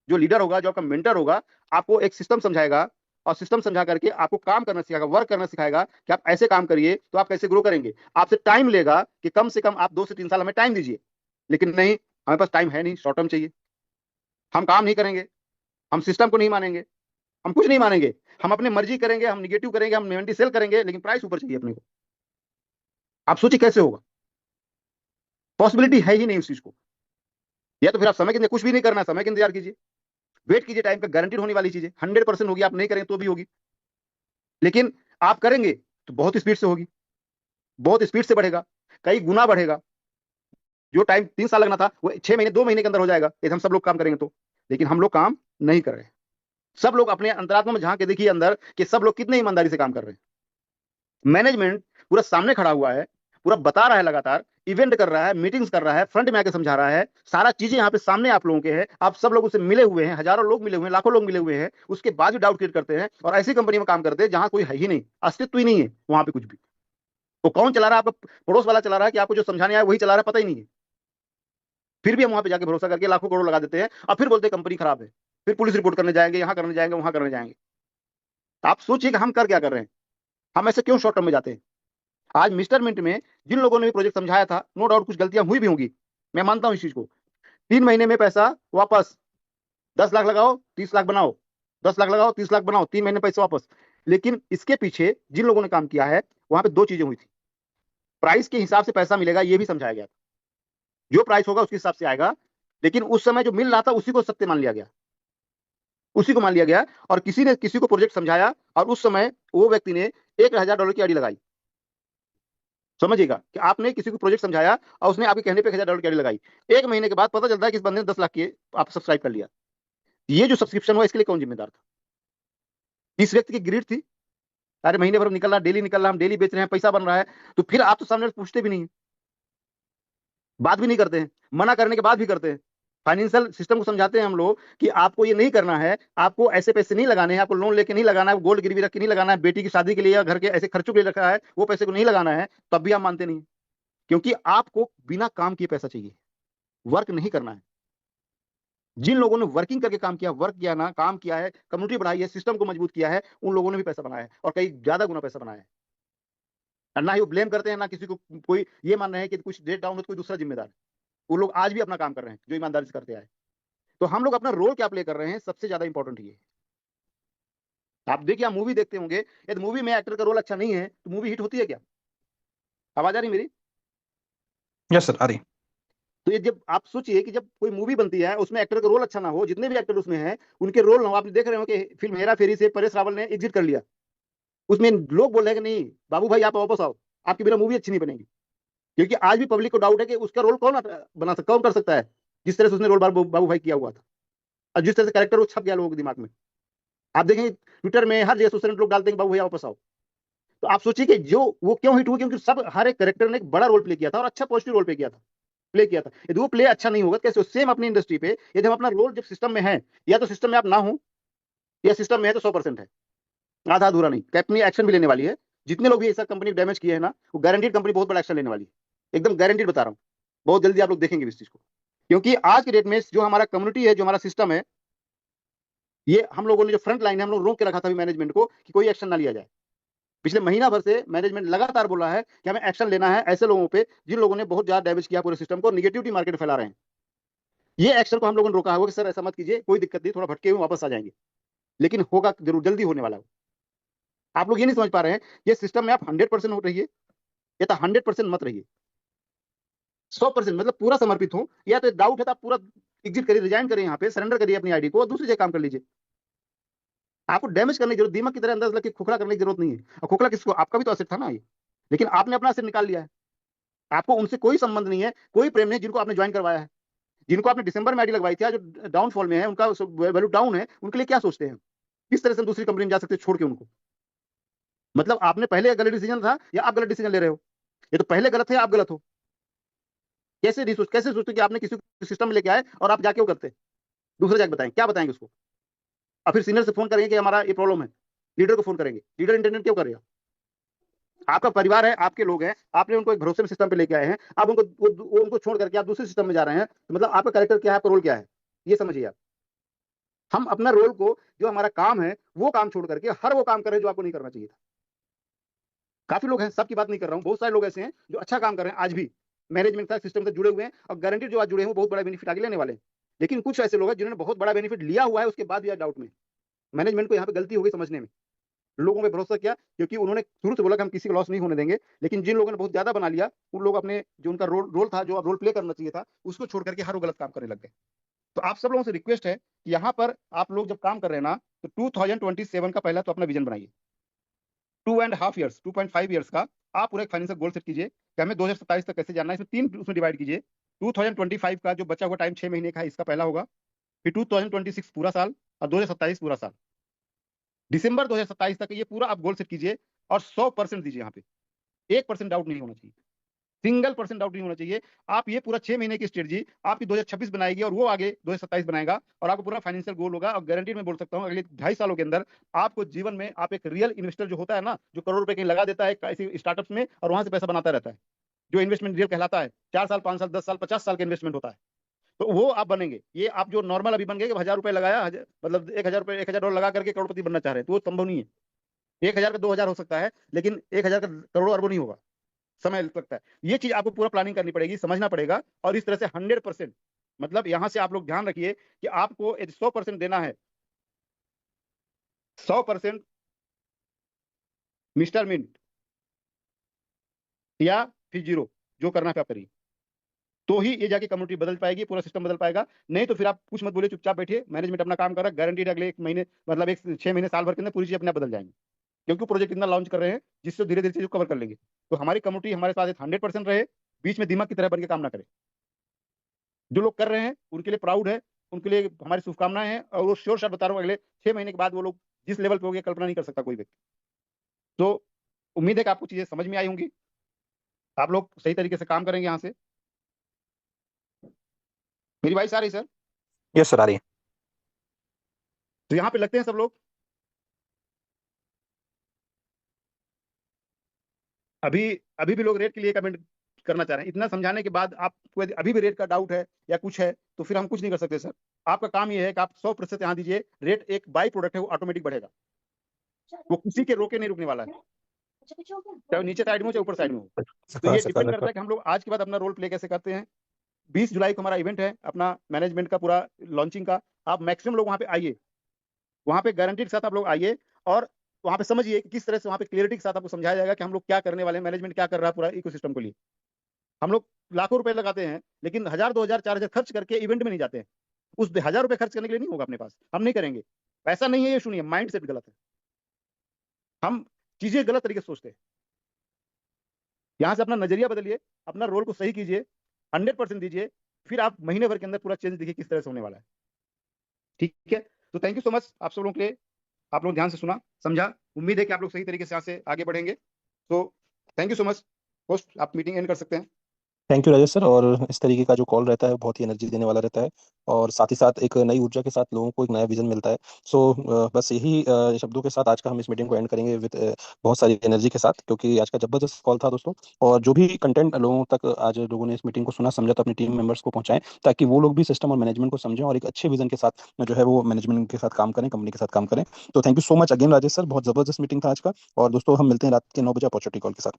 जो लीडर होगा, जो आपका मेंटर होगा, आपको एक सिस्टम समझाएगा, और सिस्टम समझा करके आपको काम करना सिखाएगा, वर्क करना सिखाएगा कि आप ऐसे काम करिए तो आप कैसे ग्रो करेंगे। आपसे टाइम लेगा कि कम से कम आप 2 से 3 साल हमें टाइम दीजिए, लेकिन नहीं, हमारे पास टाइम है नहीं, शॉर्ट टर्म चाहिए। हम काम नहीं करेंगे, हम सिस्टम को नहीं मानेंगे, हम कुछ नहीं मानेंगे, हम अपनी मर्जी करेंगे, हम निगेटिव करेंगे, हम इन्वेंटरी सेल करेंगे, लेकिन प्राइस ऊपर चाहिए अपने को। आप सोचिए कैसे होगा, पॉसिबिलिटी है ही नहीं उस चीज को। या तो फिर आप समय के अंदर कुछ भी नहीं करना, समय के इंतजार कीजिए, वेट कीजिए, टाइम पे गारंटीड होने वाली चीजें 100% होगी, आप नहीं करेंगे तो भी होगी, लेकिन आप करेंगे तो बहुत स्पीड से होगी, बहुत स्पीड से बढ़ेगा, कई गुना बढ़ेगा। जो टाइम 3 साल लगना था वो 6 महीने 2 महीने के अंदर हो जाएगा, यदि हम सब लोग काम करेंगे तो। लेकिन हम लोग काम नहीं कर रहे हैं। सब लोग अपने अंतरात्मा में झांक के देखिए अंदर कि सब लोग कितने ईमानदारी से काम कर रहे हैं। मैनेजमेंट पूरा सामने खड़ा हुआ है, पूरा बता रहा है, लगातार इवेंट कर रहा है, मीटिंग्स कर रहा है, फ्रंट में आके समझा रहा है, सारा चीजें यहाँ पे सामने आप लोगों के हैं, आप सब लोग उससे मिले हुए हैं, हजारों लोग मिले हुए हैं, लाखों लोग मिले हुए हैं, उसके बाद भी डाउट क्रिएट करते हैं और ऐसी कंपनी में काम करते हैं जहां कोई है ही नहीं, अस्तित्व ही नहीं है वहां पे कुछ भी। वो कौन चला रहा है? आपका पड़ोस वाला चला रहा है कि आपको जो समझाने आया वही चला रहा है, पता ही नहीं है। फिर भी हम वहां पे जाके भरोसा करके लाखों करोड़ लगा देते हैं और फिर बोलते हैं कंपनी खराब है, फिर पुलिस रिपोर्ट करने जाएंगे, यहाँ करने जाएंगे, वहां करने जाएंगे। आप सोचिए कि हम कर क्या कर रहे हैं, हम ऐसे क्यों शॉर्ट टर्म में जाते हैं। आज मिस्टर मिंट में जिन लोगों ने भी प्रोजेक्ट समझाया था, नो डाउट कुछ गलतियां हुई भी होंगी, मैं मानता हूं इस चीज को। 3 महीने में पैसा वापस, 10 लाख लगाओ 30 लाख बनाओ, 10 लाख लगाओ 30 लाख बनाओ, 3 महीने पैसे वापस। लेकिन इसके पीछे जिन लोगों ने काम किया है, वहां पे दो चीजें हुई थी। प्राइस के हिसाब से पैसा मिलेगा ये भी समझाया गया था, जो प्राइस होगा उसके हिसाब से आएगा, लेकिन उस समय जो मिल रहा था उसी को सत्य मान लिया गया, उसी को मान लिया गया। और किसी ने किसी को प्रोजेक्ट समझाया और उस समय वो व्यक्ति ने $1,000 की आईडी लगाई। समझिएगा कि आपने किसी को प्रोजेक्ट समझाया और उसने आपके कहने पे $1,000 की आईडी लगाई, 1 महीने के बाद पता चलता है कि इस बंदे ने 10 लाख की आप सब्सक्राइब कर लिया। ये जो सब्सक्रिप्शन हुआ इसके लिए कौन जिम्मेदार था? इस व्यक्ति की ग्रिड थी, अरे महीने भर निकल रहा, डेली निकल रहा, हम डेली बेच रहे हैं, पैसा बन रहा है। तो फिर आप तो सामने पूछते भी नहीं है, बात भी नहीं करते हैं, मना करने के बाद भी करते हैं। फाइनेंशियल सिस्टम को समझाते हैं हम लोग कि आपको ये नहीं करना है, आपको ऐसे पैसे नहीं लगाने हैं, आपको लोन लेके नहीं लगाना है, गोल्ड गिरवी रख के नहीं लगाना है, बेटी की शादी के लिए या घर के ऐसे खर्चों के लिए रखा है, वो पैसे को नहीं लगाना है। तब भी आप मानते नहीं, क्योंकि आपको बिना काम किए पैसा चाहिए, वर्क नहीं करना है। जिन लोगों ने वर्किंग करके काम किया, वर्क किया ना, काम किया है, कम्युनिटी बढ़ाई है, सिस्टम को मजबूत किया है, उन लोगों ने भी पैसा बनाया है और कई ज्यादा गुना पैसा बनाया है। और ना ही वो ब्लेम करते हैं, ना किसी को कोई ये मान रहे हैं कि कुछ डेट डाउन हो तो कोई दूसरा जिम्मेदार है। वो लोग आज भी अपना काम कर रहे हैं जो ईमानदारी से करते आए। तो हम लोग अपना रोल क्या प्ले कर रहे हैं, सबसे ज्यादा इंपॉर्टेंट ये है। आप देखिए, आप मूवी देखते होंगे, यदि मूवी में एक्टर का रोल अच्छा नहीं है तो मूवी हिट होती है क्या? आवाज आ रही मेरी? यस सर, आ रही। तो ये जब आप सोचिए कि जब कोई मूवी बनती है उसमें एक्टर का रोल अच्छा ना हो, जितने भी एक्टर उसमें हैं उनके रोल ना हो, आप देख रहे हो कि फिल्म हेरा फेरी से परेश रावल ने एग्जिट कर लिया, उसमें लोग बोल रहे हैं कि नहीं बाबू भाई आप वापस आओ, आपकी बिना मूवी अच्छी नहीं बनेगी। क्योंकि आज भी पब्लिक को डाउट है कि उसका रोल कौन बना सकता, कौन कर सकता है जिस तरह से उसने रोल बाबू भाई किया हुआ था, और जिस तरह से कैरेक्टर वो छप गया लोगों के दिमाग में। आप देखें ट्विटर में हर जगह सोशल लोग डालते हैं बाबू भैया वापस आओ। तो आप सोचिए कि जो वो क्यों हिट हुआ, क्योंकि सब हर एक कैरेक्टर ने एक बड़ा रोल प्ले किया था और अच्छा पॉजिटिव रोल प्ले किया था। यदि वो प्ले अच्छा नहीं होगा कैसे? सेम अपनी इंडस्ट्री पे यदि हम अपना रोल जब सिस्टम में है, या तो सिस्टम में आप ना हो, या सिस्टम में है तो 100% है, आधा अधूरा नहीं। कंपनी एक्शन भी लेने वाली है, जितने लोग भी ऐसा कंपनी डैमेज किए हैं ना, वो गारंटीड कंपनी बहुत बड़ा एक्शन लेने वाली है, एकदम गारंटीड बता रहा हूँ। बहुत जल्दी आप लोग देखेंगे इस चीज को, क्योंकि आज के डेट में जो हमारा कम्युनिटी है, जो हमारा सिस्टम है, ये हम लोगों ने जो फ्रंट लाइन है, हम लोग रोक के रखा था मैनेजमेंट को कि कोई एक्शन ना लिया जाए। पिछले महीना भर से मैनेजमेंट लगातार बोल रहा है कि हमें एक्शन लेना है ऐसे लोगों पे जिन लोगों ने बहुत ज्यादा डैमेज किया पूरे सिस्टम को, निगेटिविटी मार्केट फैला रहे हैं। ये एक्शन को हम लोगों ने रोका होगा कि सर ऐसा मत कीजिए, कोई दिक्कत नहीं, थोड़ा भटके हुए वापस आ जाएंगे, लेकिन होगा जरूर, जल्दी होने वाला है। आप लोग ये नहीं समझ पा रहे हैं, ये सिस्टम में आप 100% हो रही है, या तो 100% मत रहिए, 100% मतलब पूरा समर्पित हो, या तो डाउट है तो आप पूरा एग्जिट करिए, रिजाइन करिए, यहाँ पे सरेंडर करिए अपनी आईडी को और दूसरी जगह काम कर लीजिए। आपको डैमेज करने की जरूरत, दीमक की तरह अंदर लग के खोखला करने की जरूरत नहीं है। और खोखला किसको? आपका भी तो असर था ना ये, लेकिन आपने अपना असर निकाल लिया है। आपको उनसे कोई संबंध नहीं है, कोई प्रेम नहीं, जिनको आपने ज्वाइन करवाया है, जिनको आपने दिसंबर में आईडी लगवाई थी, जो डाउनफॉल में है, उनका वैल्यू डाउन है, उनके लिए क्या सोचते हैं? किस तरह से हम दूसरी कंपनी में जा सकते हैं छोड़ के उनको? मतलब आपने पहले गलत डिसीजन था या आप गलत डिसीजन ले रहे हो? ये तो पहले गलत है, आप गलत हो। कैसे सोचते कि आपने किसी को सिस्टम में लेके आए और आप जाके वो करते? दूसरे जाके बताएं, क्या बताएंगे उसको? और फिर सीनियर से फोन करेंगे कि हमारा ये प्रॉब्लम है, लीडर को फोन करेंगे। लीडर इंटरनेट क्यों करेगा? आपका परिवार है, आपके लोग हैं, आपने उनको एक भरोसे सिस्टम पे लेके आए हैं, आप उनको वो उनको छोड़ करके आप दूसरे सिस्टम में जा रहे हैं, तो मतलब आपका कैरेक्टर क्या है, आपका रोल क्या है, ये समझिए आप। हम अपना रोल को, जो हमारा काम है, वो काम छोड़ करके हर वो काम कर रहे हैं जो आपको नहीं करना चाहिए था। काफी लोग हैं, सबकी बात नहीं कर रहा हूं, बहुत सारे लोग ऐसे हैं जो अच्छा काम कर रहे हैं आज भी, मैनेजमेंट का सिस्टम से जुड़े हुए हैं, और गारंटी जो आज जुड़े हैं वो बहुत बड़ा बेनिफिट आगे लेने वाले हैं। लेकिन कुछ ऐसे लोग हैं जिन्होंने बहुत बड़ा बेनिफिट लिया हुआ है, उसके बाद भी डाउट में। मैनेजमेंट को यहाँ पे गलती हो गई समझने में, लोगों पे भरोसा किया, क्योंकि उन्होंने शुरू से बोला कि हम किसी को लॉस नहीं होने देंगे। लेकिन जिन लोगों ने बहुत ज्यादा बना लिया, उन लोग अपने जो उनका रोल था, जो रोल प्ले करना चाहिए था, उसको छोड़ करके हर वो गलत काम करने लग गए। तो आप सब लोगों से रिक्वेस्ट है कि यहाँ पर आप लोग जब काम कर रहे हैं ना, तो 2027 का पहला तो अपना विजन बनाइए। 2.5 ईयर्स, 2.5 ईयर्स का आप पूरा एक फाइनेंशियल गोल सेट कीजिए कि हमें 2027 तक कैसे जाना है। इसमें तीन उसमें डिवाइड कीजिए। 2025 का जो बचा हुआ टाइम 6 महीने का है, इसका पहला होगा। फिर 2026 पूरा साल, और 2027 पूरा साल। दिसंबर 2027 तक ये पूरा आप गोल सेट कीजिए, और 100% दीजिए। यहाँ पे 1% डाउट नहीं होना चाहिए, सिंगल परसेंट डाउट नहीं होना चाहिए। आप ये पूरा 6 महीने की स्ट्रेटजी आपकी 2026 बनाएगी, और वो आगे 2027 बनाएगा, और आपको पूरा फाइनेंशियल गोल होगा। और गारंटीड मैं बोल सकता हूँ, अगले 2.5 सालों के अंदर आपको जीवन में आप एक रियल इन्वेस्टर जो होता है ना, जो करोड़ रुपए कहीं लगा देता है ऐसी स्टार्टअप्स में, और वहां से पैसा बनाता रहता है, जो इन्वेस्टमेंट रियल कहलाता है, 4 साल, 5 साल, 10 साल, 50 साल का इन्वेस्टमेंट होता है, तो वो आप बनेंगे। ये आप जो नॉर्मल अभी बन गए कि 1,000 रुपए लगाया, मतलब 1,000 रुपए, $1,000 लगा करके करोड़पति बनना चाह रहे हैं, तो वो संभव नहीं है। 1,000 का 2,000 हो सकता है, लेकिन 1,000 का करोड़ों अरबों नहीं होगा, समय लगता है। ये चीज आपको पूरा प्लानिंग करनी पड़ेगी, समझना पड़ेगा। और इस तरह से 100%, मतलब यहां से आप लोग ध्यान रखिए कि आपको 100% देना है। 100% मिस्टर मिंट, या फिर जीरो, जो करना है आप करिए, तो ही ये जाके कम्युनिटी बदल पाएगी, पूरा सिस्टम बदल पाएगा। नहीं तो फिर आप कुछ मत बोलिए, चुपचाप बैठिए, मैनेजमेंट अपना काम कर रहा है, गारंटीड अगले 1 महीने, मतलब एक 6 महीने, साल भर के अंदर पूरी चीज अपने आप बदल जाएंगी, क्योंकि प्रोजेक्ट इतना लॉन्च कर रहे हैं जिससे धीरे धीरे चीजों कवर कर लेंगे। तो हमारी कम्युनिटी हमारे साथ 100% रहे, बीच में दिमाग की तरह बन के काम ना करे। जो लोग कर रहे हैं उनके लिए प्राउड है, उनके लिए हमारी शुभकामनाएं हैं, और वो श्योर शॉट बता रहा हूँ, अगले 6 महीने के बाद वो लोग जिस लेवल पे हो गए, कल्पना नहीं कर सकता कोई व्यक्ति। तो उम्मीद है कि आपको चीजें समझ में आई होंगी, आप लोग सही तरीके से काम करेंगे यहाँ से। मेरी वॉइस आ रही सर? यस सर, आ रही है। तो यहाँ पे लगते हैं सब लोग। अभी अभी भी लोग रेट के लिए कमेंट करना चाह रहे हैं। इतना समझाने के बाद आपको यदि अभी भी रेट का डाउट है या कुछ है, तो फिर हम कुछ नहीं कर सकते सर। आपका काम ये है कि आप 100% यहाँ दीजिए। रेट एक बाई प्रोडक्ट है, वो ऑटोमेटिक बढ़ेगा, वो किसी के रोके नहीं रुकने वाला है, चाहे वो नीचे साइड में हो चाहे ऊपर साइड में हो। तो ये डिपेंड करता है कि हम लोग आज के बाद अपना रोल प्ले कैसे करते हैं। 20 जुलाई को हमारा इवेंट है अपना मैनेजमेंट का पूरा लॉन्चिंग का। आप मैक्सिमम लोग वहाँ पे आइए, वहाँ पे गारंटी के साथ आप लोग आइए, और वहाँ पे समझिए कि किस तरह से वहाँ पे क्लियरिटी के साथ आपको समझाया जाएगा कि हम लोग क्या करने वाले हैं, मैनेजमेंट क्या कर रहा है पूरा इकोसिस्टम के लिए। हम लोग लाखों रुपए लगाते हैं, लेकिन 1,000, 2,000, 4,000 खर्च करके इवेंट में नहीं जाते हैं। उस 1,000 रुपए खर्च करने के लिए नहीं होगा अपने पास, हम नहीं करेंगे। पैसा नहीं है ये, सुनिए, माइंड सेट गलत है, हम चीजें गलत तरीके से सोचते हैं। यहाँ से अपना नजरिया बदलिए, अपना रोल को सही कीजिए, 100% दीजिए, फिर आप महीने भर के अंदर पूरा चेंज देखिए किस तरह से होने वाला है। ठीक है? तो थैंक यू सो मच आप सब लोगों के लिए, आप लोग ध्यान से सुना, समझा। उम्मीद है कि आप लोग सही तरीके से यहाँ से आगे बढ़ेंगे। तो thank you so much. Host, आप मीटिंग एंड कर सकते हैं। Thank you Rajesh sir. और इस तरीके का जो कॉल रहता है बहुत ही एनर्जी देने वाला रहता है, और साथ ही साथ एक नई ऊर्जा के साथ लोगों को एक नया विजन मिलता है। सो बस यही शब्दों के साथ आज का हम इस मीटिंग को एंड करेंगे विद बहुत सारी एनर्जी के साथ, क्योंकि आज का जबरदस्त कॉल था दोस्तों। और जो भी कंटेंट लोगों तक आज लोगों ने इस मीटिंग को सुना समझा, तो अपनी टीम मेंबर्स को पहुंचाएं, ताकि वो लोग भी सिस्टम और मैनेजमेंट को समझें और एक अच्छे विजन के साथ जो है वो मैनेजमेंट के साथ काम करें, कंपनी के साथ काम करें। तो thank you so much again Rajesh sir, बहुत जबरदस्त मीटिंग था आज का। और दोस्तों हम मिलते हैं रात के 9 बजे अपॉर्चुनिटी कॉल के साथ।